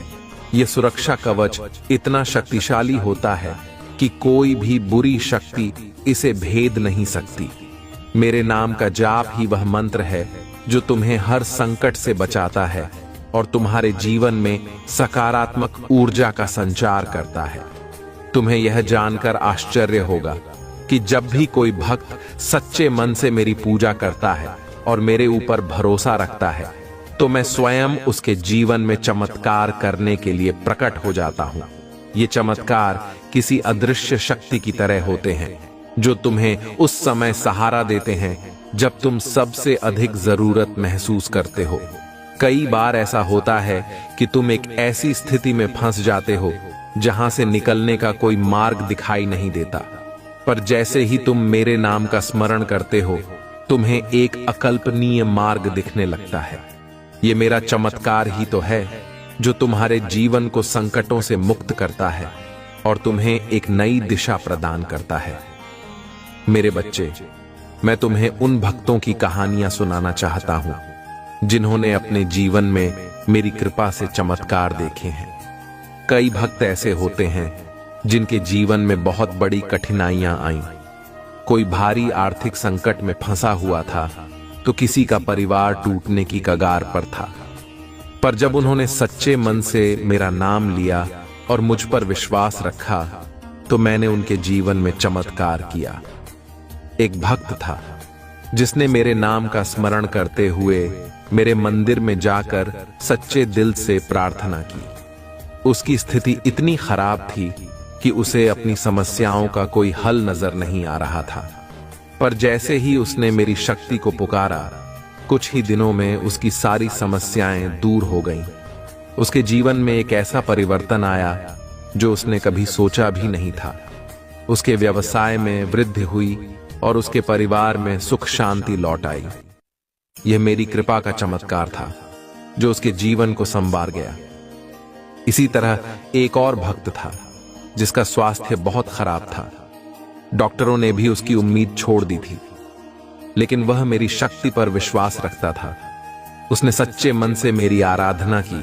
यह सुरक्षा कवच इतना शक्तिशाली होता है कि कोई भी बुरी शक्ति इसे भेद नहीं सकती। मेरे नाम का जाप ही वह मंत्र है जो तुम्हें हर संकट से बचाता है और तुम्हारे जीवन में सकारात्मक ऊर्जा का संचार करता है। तुम्हें यह जानकर आश्चर्य होगा कि जब भी कोई भक्त सच्चे मन से मेरी पूजा करता है और मेरे ऊपर भरोसा रखता है, तो मैं स्वयं उसके जीवन में चमत्कार करने के लिए प्रकट हो जाता हूं। ये चमत्कार किसी अदृश्य शक्ति की तरह होते हैं, जो तुम्हें उस समय सहारा देते हैं जब तुम सबसे अधिक जरूरत महसूस करते हो। कई बार ऐसा होता है कि तुम एक ऐसी स्थिति में फंस जाते हो जहां से निकलने का कोई मार्ग दिखाई नहीं देता, पर जैसे ही तुम मेरे नाम का स्मरण करते हो, तुम्हें एक अकल्पनीय मार्ग दिखने लगता है। ये मेरा चमत्कार ही तो है जो तुम्हारे जीवन को संकटों से मुक्त करता है और तुम्हें एक नई दिशा प्रदान करता है। मेरे बच्चे, मैं तुम्हें उन भक्तों की कहानियां सुनाना चाहता हूं जिन्होंने अपने जीवन में मेरी कृपा से चमत्कार देखे हैं। कई भक्त ऐसे होते हैं जिनके जीवन में बहुत बड़ी कठिनाइयां आईं। कोई भारी आर्थिक संकट में फंसा हुआ था, तो किसी का परिवार टूटने की कगार पर था, पर जब उन्होंने सच्चे मन से मेरा नाम लिया और मुझ पर विश्वास रखा, तो मैंने उनके जीवन में चमत्कार किया। एक भक्त था जिसने मेरे नाम का स्मरण करते हुए मेरे मंदिर में जाकर सच्चे दिल से प्रार्थना की। उसकी स्थिति इतनी खराब थी कि उसे अपनी समस्याओं का कोई हल नजर नहीं आ रहा था, पर जैसे ही उसने मेरी शक्ति को पुकारा, कुछ ही दिनों में उसकी सारी समस्याएं दूर हो गईं। उसके जीवन में एक ऐसा परिवर्तन आया जो उसने कभी सोचा भी नहीं था। उसके व्यवसाय में वृद्धि हुई और उसके परिवार में सुख शांति लौट आई। यह मेरी कृपा का चमत्कार था जो उसके जीवन को संवार गया। इसी तरह एक और भक्त था जिसका स्वास्थ्य बहुत खराब था। डॉक्टरों ने भी उसकी उम्मीद छोड़ दी थी, लेकिन वह मेरी शक्ति पर विश्वास रखता था। उसने सच्चे मन से मेरी आराधना की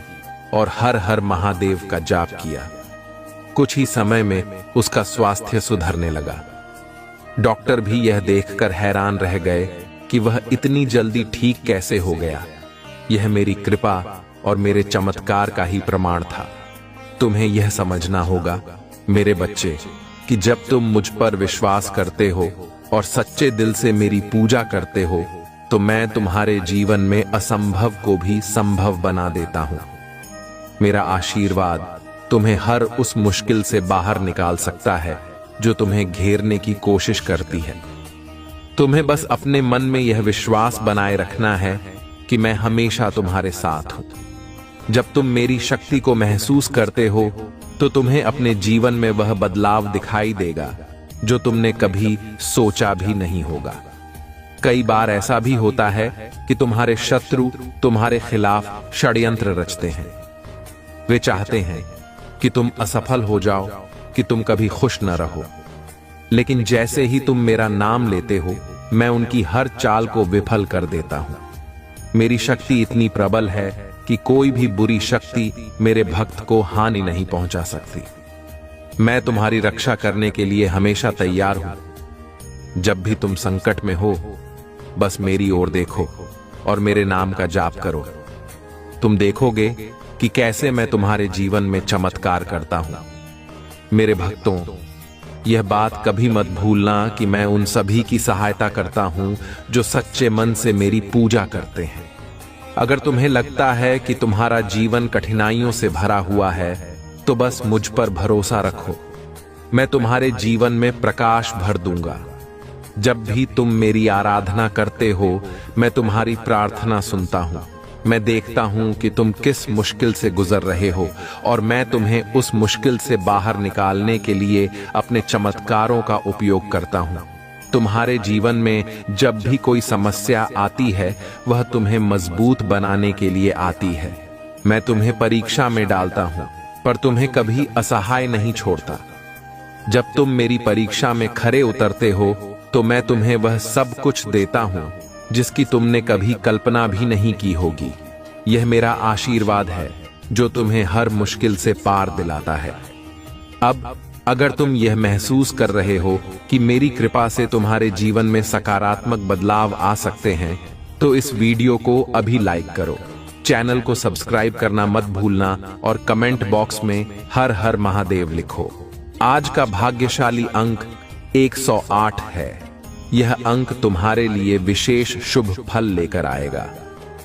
और हर हर महादेव का जाप किया। कुछ ही समय में उसका स्वास्थ्य सुधरने लगा। डॉक्टर भी यह देखकर हैरान रह गए कि वह इतनी जल्दी ठीक कैसे हो गया। यह मेरी कृपा और मेरे चमत्कार का ही प्रमाण था। तुम्हें यह समझना होगा मेरे बच्चे कि जब तुम मुझ पर विश्वास करते हो, और सच्चे दिल से मेरी पूजा करते हो तो मैं तुम्हारे जीवन में असंभव को भी संभव बना देता हूं। मेरा आशीर्वाद तुम्हें हर उस मुश्किल से बाहर निकाल सकता है जो तुम्हें घेरने की कोशिश करती है। तुम्हें बस अपने मन में यह विश्वास बनाए रखना है कि मैं हमेशा तुम्हारे साथ हूं। जब तुम मेरी शक्ति को महसूस करते हो तो तुम्हें अपने जीवन में वह बदलाव दिखाई देगा जो तुमने कभी सोचा भी नहीं होगा। कई बार ऐसा भी होता है कि तुम्हारे शत्रु तुम्हारे खिलाफ षड्यंत्र रचते हैं। वे चाहते हैं कि तुम असफल हो जाओ, कि तुम कभी खुश न रहो। लेकिन जैसे ही तुम मेरा नाम लेते हो, मैं उनकी हर चाल को विफल कर देता हूं। मेरी शक्ति इतनी प्रबल है कि कोई भी बुरी शक्ति मेरे भक्त को हानि नहीं पहुंचा सकती। मैं तुम्हारी रक्षा करने के लिए हमेशा तैयार हूं। जब भी तुम संकट में हो, बस मेरी ओर देखो और मेरे नाम का जाप करो। तुम देखोगे कि कैसे मैं तुम्हारे जीवन में चमत्कार करता हूं। मेरे भक्तों, यह बात कभी मत भूलना कि मैं उन सभी की सहायता करता हूं जो सच्चे मन से मेरी पूजा करते हैं। अगर तुम्हें लगता है कि तुम्हारा जीवन कठिनाइयों से भरा हुआ है, तो बस मुझ पर भरोसा रखो। मैं तुम्हारे जीवन में प्रकाश भर दूंगा। जब भी तुम मेरी आराधना करते हो, मैं तुम्हारी प्रार्थना सुनता हूं। मैं देखता हूं कि तुम किस मुश्किल से गुजर रहे हो और मैं तुम्हें उस मुश्किल से बाहर निकालने के लिए अपने चमत्कारों का उपयोग करता हूं। तुम्हारे जीवन में जब भी कोई समस्या आती है, वह तुम्हें मजबूत बनाने के लिए आती है। मैं तुम्हें परीक्षा में डालता हूं, पर तुम्हें कभी असहाय नहीं छोड़ता। जब तुम मेरी परीक्षा में खरे उतरते हो, तो मैं तुम्हें वह सब कुछ देता हूं जिसकी तुमने कभी कल्पना भी नहीं की होगी। यह मेरा आशीर्वाद है जो तुम्हें हर मुश्किल से पार दिलाता है। अब अगर तुम यह महसूस कर रहे हो कि मेरी कृपा से तुम्हारे जीवन में सकारात्मक बदलाव आ सकते हैं, तो इस वीडियो को अभी लाइक करो, चैनल को सब्सक्राइब करना मत भूलना और कमेंट बॉक्स में हर हर महादेव लिखो। आज का भाग्यशाली अंक 108 है। यह अंक तुम्हारे लिए विशेष शुभ फल लेकर आएगा।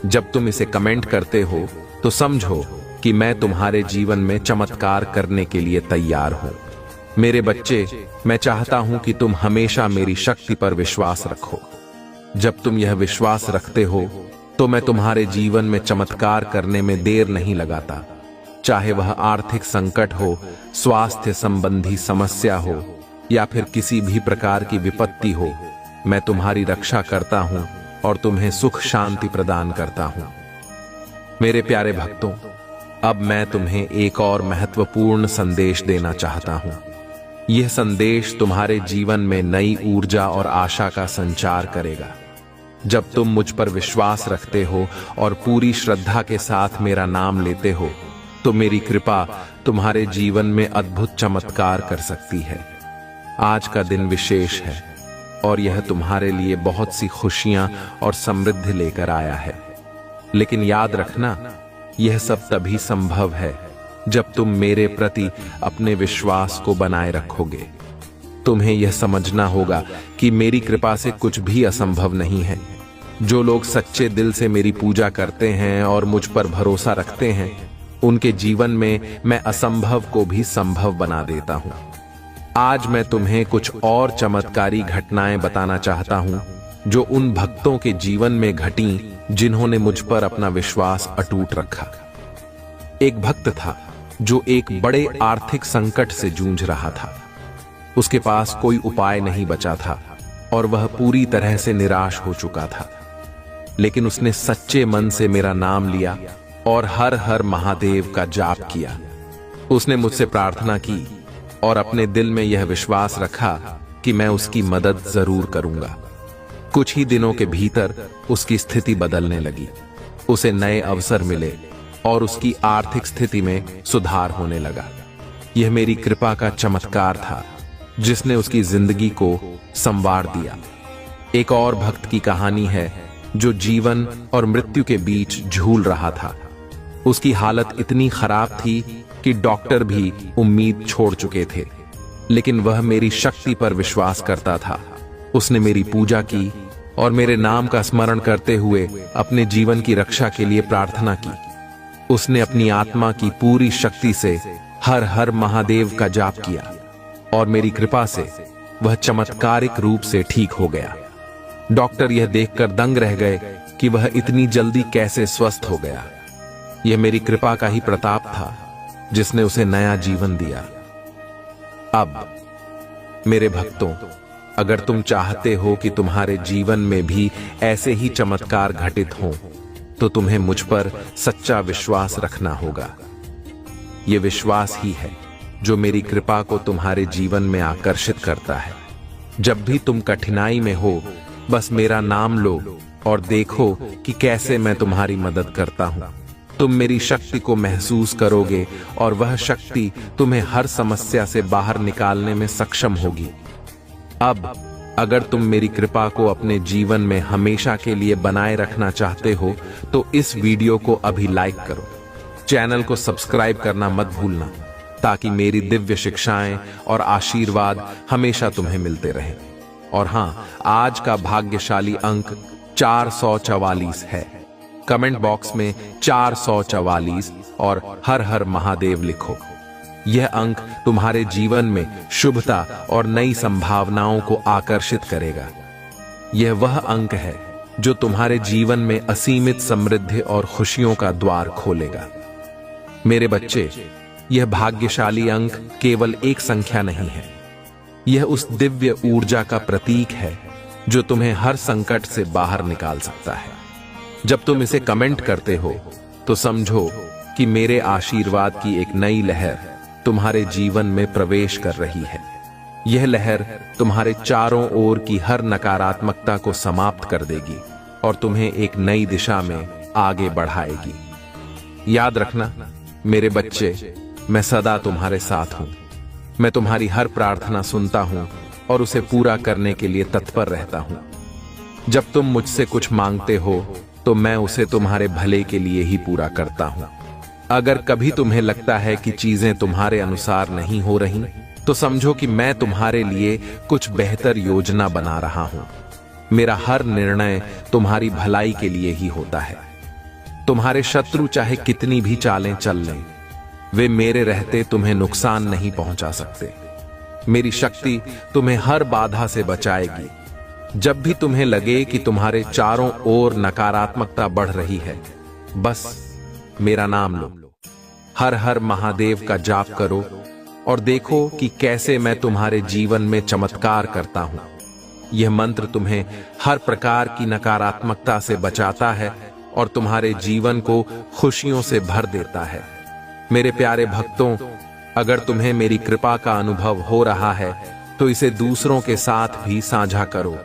जब तुम इसे कमेंट करते हो तो समझो कि मैं तुम्हारे जीवन में चमत्कार करने के लिए तैयार हूं। मेरे बच्चे, मैं चाहता हूं कि तुम हमेशा मेरी शक्ति पर विश्वास रखो। जब तुम यह विश्वास रखते हो तो मैं तुम्हारे जीवन में चमत्कार करने में देर नहीं लगाता। चाहे वह आर्थिक संकट हो, स्वास्थ्य संबंधी समस्या हो या फिर किसी भी प्रकार की विपत्ति हो, मैं तुम्हारी रक्षा करता हूं और तुम्हें सुख शांति प्रदान करता हूं। मेरे प्यारे भक्तों, अब मैं तुम्हें एक और महत्वपूर्ण संदेश देना चाहता हूं। यह संदेश तुम्हारे जीवन में नई ऊर्जा और आशा का संचार करेगा। जब तुम मुझ पर विश्वास रखते हो और पूरी श्रद्धा के साथ मेरा नाम लेते हो, तो मेरी कृपा तुम्हारे जीवन में अद्भुत चमत्कार कर सकती है। आज का दिन विशेष है और यह तुम्हारे लिए बहुत सी खुशियां और समृद्धि लेकर आया है। लेकिन याद रखना, यह सब तभी संभव है जब तुम मेरे प्रति अपने विश्वास को बनाए रखोगे। तुम्हें यह समझना होगा कि मेरी कृपा से कुछ भी असंभव नहीं है। जो लोग सच्चे दिल से मेरी पूजा करते हैं और मुझ पर भरोसा रखते हैं, उनके जीवन में मैं असंभव को भी संभव बना देता हूं। आज मैं तुम्हें कुछ और चमत्कारी घटनाएं बताना चाहता हूं जो उन भक्तों के जीवन में घटी जिन्होंने मुझ पर अपना विश्वास अटूट रखा। एक भक्त था जो एक बड़े आर्थिक संकट से जूझ रहा था। उसके पास कोई उपाय नहीं बचा था और वह पूरी तरह से निराश हो चुका था। लेकिन उसने सच्चे मन से मेरा नाम लिया और हर हर महादेव का जाप किया। उसने मुझसे प्रार्थना की और अपने दिल में यह विश्वास रखा कि मैं उसकी मदद जरूर करूंगा। कुछ ही दिनों के भीतर उसकी स्थिति बदलने लगी। उसे नए अवसर मिले और उसकी आर्थिक स्थिति में सुधार होने लगा। यह मेरी कृपा का चमत्कार था जिसने उसकी जिंदगी को संवार दिया। एक और भक्त की कहानी है जो जीवन और मृत्यु के बीच झूल रहा था। उसकी हालत इतनी खराब थी कि डॉक्टर भी उम्मीद छोड़ चुके थे, लेकिन वह मेरी शक्ति पर विश्वास करता था उसने मेरी पूजा की और मेरे नाम का स्मरण करते हुए अपने जीवन की रक्षा के लिए प्रार्थना की। उसने अपनी आत्मा की पूरी शक्ति से हर हर महादेव का जाप किया और मेरी कृपा से वह चमत्कारिक रूप से ठीक हो गया। डॉक्टर यह देखकर दंग रह गए कि वह इतनी जल्दी कैसे स्वस्थ हो गया। यह मेरी कृपा का ही प्रताप था जिसने उसे नया जीवन दिया। अब मेरे भक्तों, अगर तुम चाहते हो कि तुम्हारे जीवन में भी ऐसे ही चमत्कार घटित हों, तो तुम्हें मुझ पर सच्चा विश्वास रखना होगा। यह विश्वास ही है जो मेरी कृपा को तुम्हारे जीवन में आकर्षित करता है। जब भी तुम कठिनाई में हो, बस मेरा नाम लो और देखो कि कैसे मैं तुम्हारी मदद करता हूं। तुम मेरी शक्ति को महसूस करोगे और वह शक्ति तुम्हें हर समस्या से बाहर निकालने में सक्षम होगी। अब अगर तुम मेरी कृपा को अपने जीवन में हमेशा के लिए बनाए रखना चाहते हो, तो इस वीडियो को अभी लाइक करो, चैनल को सब्सक्राइब करना मत भूलना, ताकि मेरी दिव्य शिक्षाएं और आशीर्वाद हमेशा तुम्हें मिलते रहें। और हां, आज का भाग्यशाली अंक 444 है। कमेंट बॉक्स में 444 और हर हर महादेव लिखो। यह अंक तुम्हारे जीवन में शुभता और नई संभावनाओं को आकर्षित करेगा। यह वह अंक है जो तुम्हारे जीवन में असीमित समृद्धि और खुशियों का द्वार खोलेगा। मेरे बच्चे, यह भाग्यशाली अंक केवल एक संख्या नहीं है, यह उस दिव्य ऊर्जा का प्रतीक है जो तुम्हें हर संकट से बाहर निकाल सकता है। जब तुम इसे कमेंट करते हो, तो समझो कि मेरे आशीर्वाद की एक नई लहर तुम्हारे जीवन में प्रवेश कर रही है। यह लहर तुम्हारे चारों ओर की हर नकारात्मकता को समाप्त कर देगी और तुम्हें एक नई दिशा में आगे बढ़ाएगी। याद रखना मेरे बच्चे, मैं सदा तुम्हारे साथ हूं। मैं तुम्हारी हर प्रार्थना सुनता हूं और उसे पूरा करने के लिए तत्पर रहता हूं। जब तुम मुझसे कुछ मांगते हो, तो मैं उसे तुम्हारे भले के लिए ही पूरा करता हूं। अगर कभी तुम्हें लगता है कि चीजें तुम्हारे अनुसार नहीं हो रही, तो समझो कि मैं तुम्हारे लिए कुछ बेहतर योजना बना रहा हूं। मेरा हर निर्णय तुम्हारी भलाई के लिए ही होता है। तुम्हारे शत्रु चाहे कितनी भी चालें चल लें, वे मेरे रहते तुम्हें नुकसान नहीं पहुंचा सकते। मेरी शक्ति तुम्हें हर बाधा से बचाएगी। जब भी तुम्हें लगे कि तुम्हारे चारों ओर नकारात्मकता बढ़ रही है, बस मेरा नाम लो, हर हर महादेव का जाप करो और देखो कि कैसे मैं तुम्हारे जीवन में चमत्कार करता हूं। यह मंत्र तुम्हें हर प्रकार की नकारात्मकता से बचाता है और तुम्हारे जीवन को खुशियों से भर देता है। मेरे प्यारे भक्तों, अगर तुम्हें मेरी कृपा का अनुभव हो रहा है, तो इसे दूसरों के साथ भी साझा करो।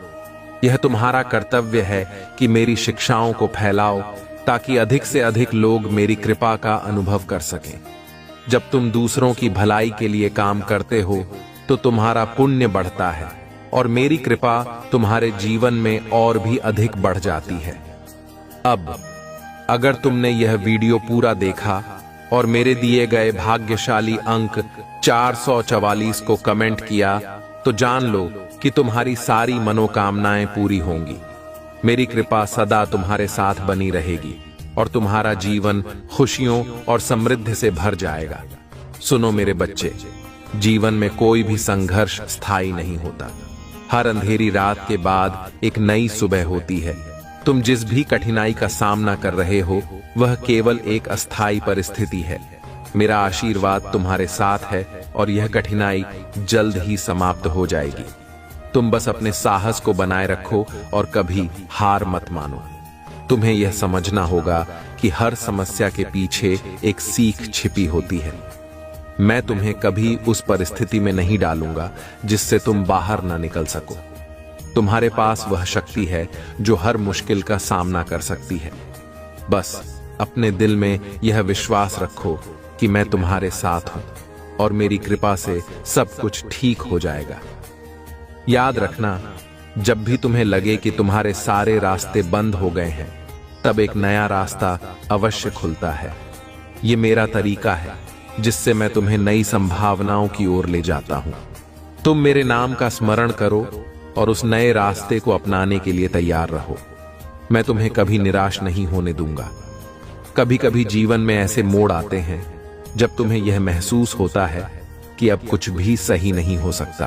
यह तुम्हारा कर्तव्य है कि मेरी शिक्षाओं को फैलाओ, ताकि अधिक से अधिक लोग मेरी कृपा का अनुभव कर सकें। जब तुम दूसरों की भलाई के लिए काम करते हो, तो तुम्हारा पुण्य बढ़ता है और मेरी कृपा तुम्हारे जीवन में और भी अधिक बढ़ जाती है। अब अगर तुमने यह वीडियो पूरा देखा और मेरे दिए गए भाग्यशाली अंक 444 को कमेंट किया, तो जान लो कि तुम्हारी सारी मनोकामनाएं पूरी होंगी। मेरी कृपा सदा तुम्हारे साथ बनी रहेगी और तुम्हारा जीवन खुशियों और समृद्धि से भर जाएगा। सुनो मेरे बच्चे, जीवन में कोई भी संघर्ष स्थायी नहीं होता। हर अंधेरी रात के बाद एक नई सुबह होती है। तुम जिस भी कठिनाई का सामना कर रहे हो, वह केवल एक अस्थायी परिस्थिति है। मेरा आशीर्वाद तुम्हारे साथ है और यह कठिनाई जल्द ही समाप्त हो जाएगी। तुम बस अपने साहस को बनाए रखो और कभी हार मत मानो। तुम्हें यह समझना होगा कि हर समस्या के पीछे एक सीख छिपी होती है। मैं तुम्हें कभी उस परिस्थिति में नहीं डालूंगा जिससे तुम बाहर ना निकल सको। तुम्हारे पास वह शक्ति है जो हर मुश्किल का सामना कर सकती है। बस अपने दिल में यह विश्वास रखो कि मैं तुम्हारे साथ हूं और मेरी कृपा से सब कुछ ठीक हो जाएगा। याद रखना, जब भी तुम्हें लगे कि तुम्हारे सारे रास्ते बंद हो गए हैं, तब एक नया रास्ता अवश्य खुलता है। ये मेरा तरीका है जिससे मैं तुम्हें नई संभावनाओं की ओर ले जाता हूं। तुम मेरे नाम का स्मरण करो और उस नए रास्ते को अपनाने के लिए तैयार रहो। मैं तुम्हें कभी निराश नहीं होने दूंगा। कभी कभी जीवन में ऐसे मोड़ आते हैं जब तुम्हें यह महसूस होता है कि अब कुछ भी सही नहीं हो सकता,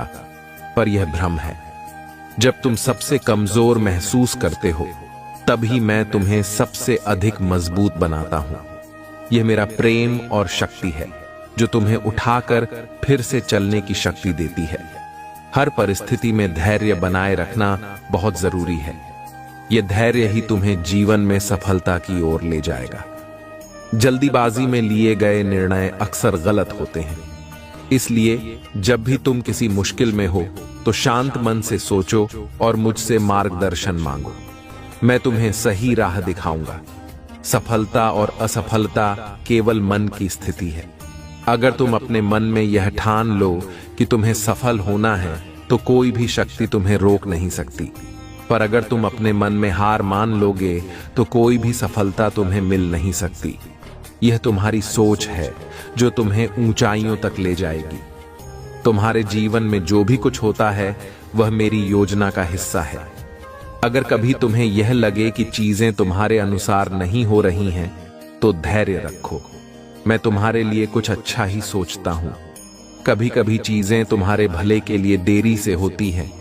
पर यह भ्रम है। जब तुम सबसे कमजोर महसूस करते हो तभी मैं तुम्हें सबसे अधिक मजबूत बनाता हूं। यह मेरा प्रेम और शक्ति है जो तुम्हें उठाकर फिर से चलने की शक्ति देती है। हर परिस्थिति में धैर्य बनाए रखना बहुत जरूरी है। यह धैर्य ही तुम्हें जीवन में सफलता की ओर ले जाएगा। जल्दीबाजी में लिए गए निर्णय अक्सर गलत होते हैं, इसलिए जब भी तुम किसी मुश्किल में हो तो शांत मन से सोचो और मुझसे मार्गदर्शन मांगो। मैं तुम्हें सही राह दिखाऊंगा। सफलता और असफलता केवल मन की स्थिति है। अगर तुम अपने मन में यह ठान लो कि तुम्हें सफल होना है तो कोई भी शक्ति तुम्हें रोक नहीं सकती। पर अगर तुम अपने मन में हार मान लोगे तो कोई भी सफलता तुम्हें मिल नहीं सकती। यह तुम्हारी सोच है जो तुम्हें ऊंचाइयों तक ले जाएगी। तुम्हारे जीवन में जो भी कुछ होता है वह मेरी योजना का हिस्सा है। अगर कभी तुम्हें यह लगे कि चीजें तुम्हारे अनुसार नहीं हो रही हैं, तो धैर्य रखो। मैं तुम्हारे लिए कुछ अच्छा ही सोचता हूं। कभी कभी चीजें तुम्हारे भले के लिए देरी से होती हैं,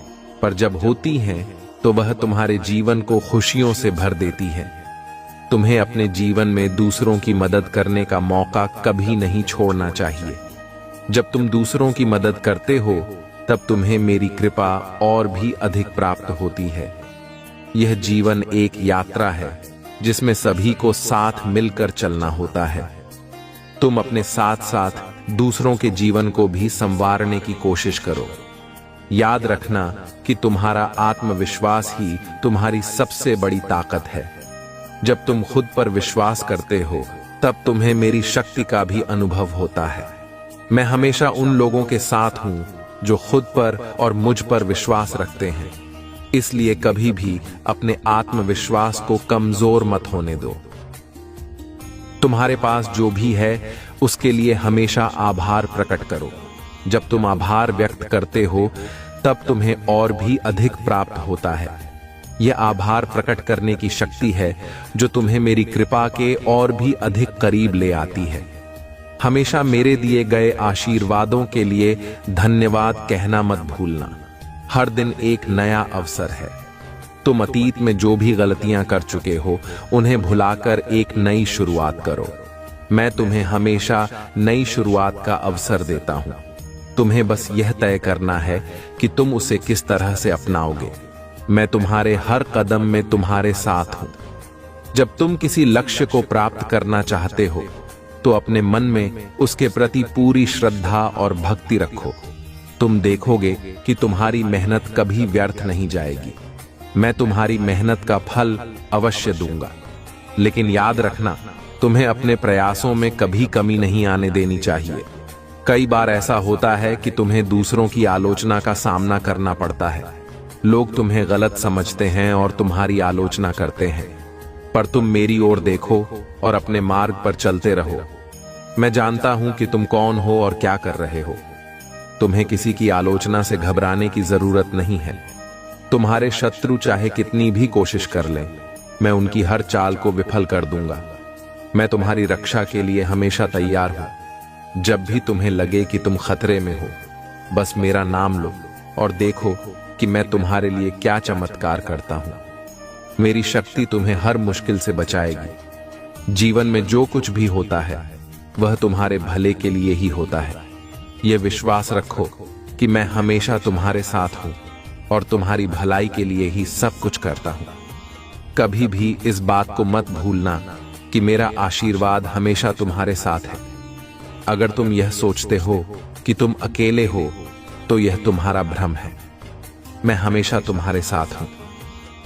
पर जब होती हैं तो वह तुम्हारे जीवन को खुशियों से भर देती है। तुम्हें अपने जीवन में दूसरों की मदद करने का मौका कभी नहीं छोड़ना चाहिए। जब तुम दूसरों की मदद करते हो तब तुम्हें मेरी कृपा और भी अधिक प्राप्त होती है। यह जीवन एक यात्रा है जिसमें सभी को साथ मिलकर चलना होता है। तुम अपने साथ साथ दूसरों के जीवन को भी संवारने की कोशिश करो। याद रखना कि तुम्हारा आत्मविश्वास ही तुम्हारी सबसे बड़ी ताकत है। जब तुम खुद पर विश्वास करते हो तब तुम्हें मेरी शक्ति का भी अनुभव होता है। मैं हमेशा उन लोगों के साथ हूं जो खुद पर और मुझ पर विश्वास रखते हैं, इसलिए कभी भी अपने आत्मविश्वास को कमजोर मत होने दो। तुम्हारे पास जो भी है उसके लिए हमेशा आभार प्रकट करो। जब तुम आभार व्यक्त करते हो तब तुम्हें और भी अधिक प्राप्त होता है। यह आभार प्रकट करने की शक्ति है जो तुम्हें मेरी कृपा के और भी अधिक करीब ले आती है। हमेशा मेरे दिए गए आशीर्वादों के लिए धन्यवाद कहना मत भूलना। हर दिन एक नया अवसर है। तुम अतीत में जो भी गलतियां कर चुके हो उन्हें भुलाकर एक नई शुरुआत करो। मैं तुम्हें हमेशा नई शुरुआत का अवसर देता हूं। तुम्हें बस यह तय करना है कि तुम उसे किस तरह से अपनाओगे। मैं तुम्हारे हर कदम में तुम्हारे साथ हूं। जब तुम किसी लक्ष्य को प्राप्त करना चाहते हो तो अपने मन में उसके प्रति पूरी श्रद्धा और भक्ति रखो। तुम देखोगे कि तुम्हारी मेहनत कभी व्यर्थ नहीं जाएगी। मैं तुम्हारी मेहनत का फल अवश्य दूंगा, लेकिन याद रखना तुम्हें अपने प्रयासों में कभी कमी नहीं आने देनी चाहिए। कई बार ऐसा होता है कि तुम्हें दूसरों की आलोचना का सामना करना पड़ता है। लोग तुम्हें गलत समझते हैं और तुम्हारी आलोचना करते हैं, पर तुम मेरी ओर देखो और अपने मार्ग पर चलते रहो। मैं जानता हूं कि तुम कौन हो और क्या कर रहे हो। तुम्हें किसी की आलोचना से घबराने की जरूरत नहीं है। तुम्हारे शत्रु चाहे कितनी भी कोशिश कर लें, मैं उनकी हर चाल को विफल कर दूंगा। मैं तुम्हारी रक्षा के लिए हमेशा तैयार हूं। जब भी तुम्हें लगे कि तुम खतरे में हो, बस मेरा नाम लो और देखो कि मैं तुम्हारे लिए क्या चमत्कार करता हूं। मेरी शक्ति तुम्हें हर मुश्किल से बचाएगी। जीवन में जो कुछ भी होता है वह तुम्हारे भले के लिए ही होता है। यह विश्वास रखो कि मैं हमेशा तुम्हारे साथ हूं और तुम्हारी भलाई के लिए ही सब कुछ करता हूं। कभी भी इस बात को मत भूलना कि मेरा आशीर्वाद हमेशा तुम्हारे साथ है। अगर तुम यह सोचते हो कि तुम अकेले हो तो यह तुम्हारा भ्रम है। मैं हमेशा तुम्हारे साथ हूं।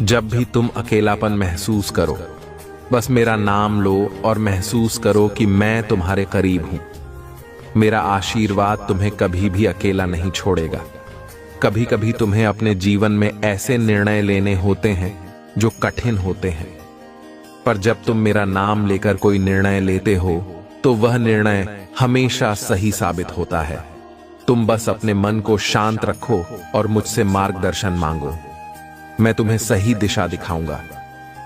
जब भी तुम अकेलापन महसूस करो, बस मेरा नाम लो और महसूस करो कि मैं तुम्हारे करीब हूं। मेरा आशीर्वाद तुम्हें कभी भी अकेला नहीं छोड़ेगा। कभी कभी तुम्हें अपने जीवन में ऐसे निर्णय लेने होते हैं जो कठिन होते हैं, पर जब तुम मेरा नाम लेकर कोई निर्णय लेते हो तो वह निर्णय हमेशा सही साबित होता है। तुम बस अपने मन को शांत रखो और मुझसे मार्गदर्शन मांगो। मैं तुम्हें सही दिशा दिखाऊंगा।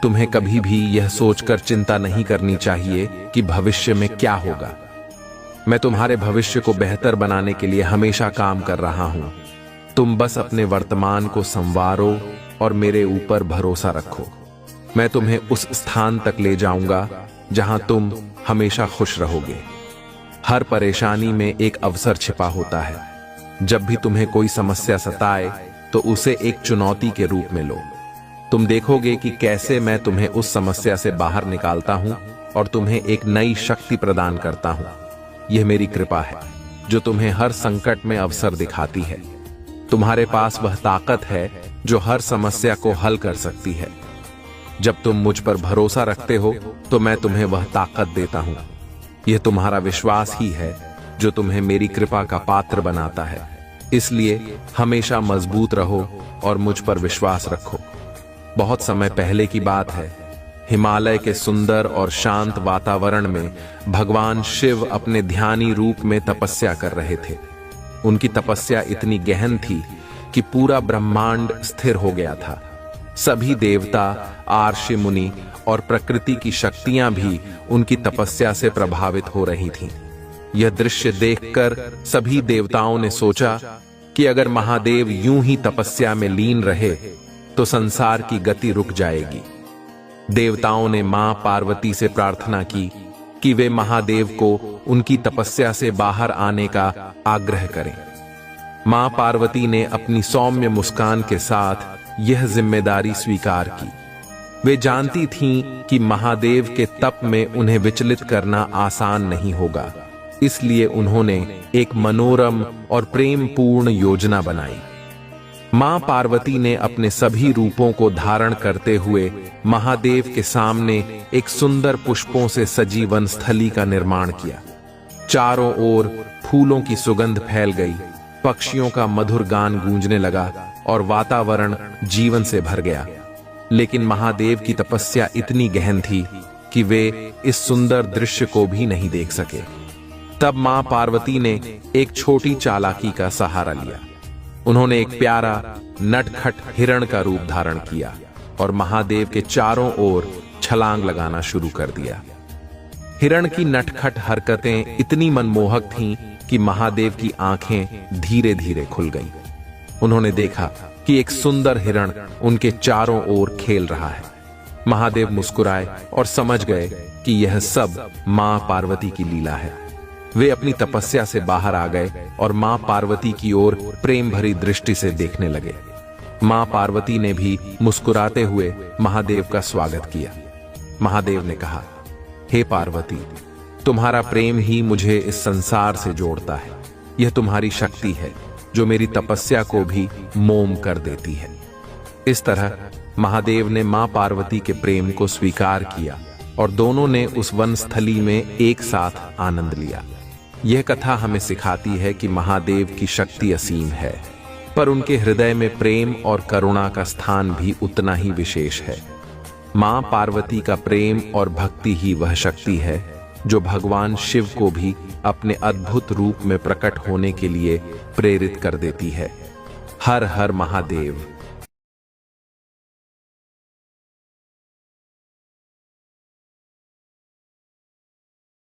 तुम्हें कभी भी यह सोचकर चिंता नहीं करनी चाहिए कि भविष्य में क्या होगा। मैं तुम्हारे भविष्य को बेहतर बनाने के लिए हमेशा काम कर रहा हूं। तुम बस अपने वर्तमान को संवारो और मेरे ऊपर भरोसा रखो। मैं तुम्हें उस स्थान तक ले जाऊंगा जहां तुम हमेशा खुश रहोगे। हर परेशानी में एक अवसर छिपा होता है। जब भी तुम्हें कोई समस्या सताए तो उसे एक चुनौती के रूप में लो। तुम देखोगे कि कैसे मैं तुम्हें उस समस्या से बाहर निकालता हूं और तुम्हें एक नई शक्ति प्रदान करता हूं। यह मेरी कृपा है जो तुम्हें हर संकट में अवसर दिखाती है। तुम्हारे पास वह ताकत है जो हर समस्या को हल कर सकती है। जब तुम मुझ पर भरोसा रखते हो तो मैं तुम्हें वह ताकत देता हूं। यह तुम्हारा विश्वास ही है जो तुम्हें मेरी कृपा का पात्र बनाता है। इसलिए हमेशा मजबूत रहो और मुझ पर विश्वास रखो। बहुत समय पहले की बात है। हिमालय के सुंदर और शांत वातावरण में भगवान शिव अपने ध्यानी रूप में तपस्या कर रहे थे। उनकी तपस्या इतनी गहन थी कि पूरा ब्रह्मांड स्थिर हो गया था। सभी देवता, आर्षि मुनि और प्रकृति की शक्तियां भी उनकी तपस्या से प्रभावित हो रही थीं। यह दृश्य देखकर सभी देवताओं ने सोचा कि अगर महादेव यूं ही तपस्या में लीन रहे तो संसार की गति रुक जाएगी। देवताओं ने मां पार्वती से प्रार्थना की कि वे महादेव को उनकी तपस्या से बाहर आने का आग्रह करें। मां पार्वती ने अपनी सौम्य मुस्कान के साथ यह जिम्मेदारी स्वीकार की। वे जानती थीं कि महादेव के तप में उन्हें विचलित करना आसान नहीं होगा। इसलिए उन्होंने एक मनोरम और प्रेमपूर्ण योजना बनाई। मां पार्वती ने अपने सभी रूपों को धारण करते हुए महादेव के सामने एक सुंदर पुष्पों से सजी वनस्थली का निर्माण किया। चारों ओर फूलों की सुगंध फैल गई, पक्षियों का मधुर गान गूंजने लगा और वातावरण जीवन से भर गया। लेकिन महादेव की तपस्या इतनी गहन थी कि वे इस सुंदर दृश्य को भी नहीं देख सके। तब मां पार्वती ने एक छोटी चालाकी का सहारा लिया। उन्होंने एक प्यारा नटखट हिरण का रूप धारण किया और महादेव के चारों ओर छलांग लगाना शुरू कर दिया। हिरण की नटखट हरकतें इतनी मनमोहक थीं कि महादेव की आंखें धीरे धीरे खुल गईं। उन्होंने देखा कि एक सुंदर हिरण उनके चारों ओर खेल रहा है। महादेव मुस्कुराए और समझ गए कि यह सब मां पार्वती की लीला है। वे अपनी तपस्या से बाहर आ गए और मां पार्वती की ओर प्रेम भरी दृष्टि से देखने लगे। मां पार्वती ने भी मुस्कुराते हुए महादेव का स्वागत किया। महादेव ने कहा, हे पार्वती, तुम्हारा प्रेम ही मुझे इस संसार से जोड़ता है। यह तुम्हारी शक्ति है जो मेरी तपस्या को भी मोम कर देती है। इस तरह महादेव ने मां पार्वती के प्रेम को स्वीकार किया और दोनों ने उस वनस्थली में एक साथ आनंद लिया। यह कथा हमें सिखाती है कि महादेव की शक्ति असीम है, पर उनके हृदय में प्रेम और करुणा का स्थान भी उतना ही विशेष है। मां पार्वती का प्रेम और भक्ति ही वह शक्ति है जो भगवान शिव को भी अपने अद्भुत रूप में प्रकट होने के लिए प्रेरित कर देती है। हर हर महादेव।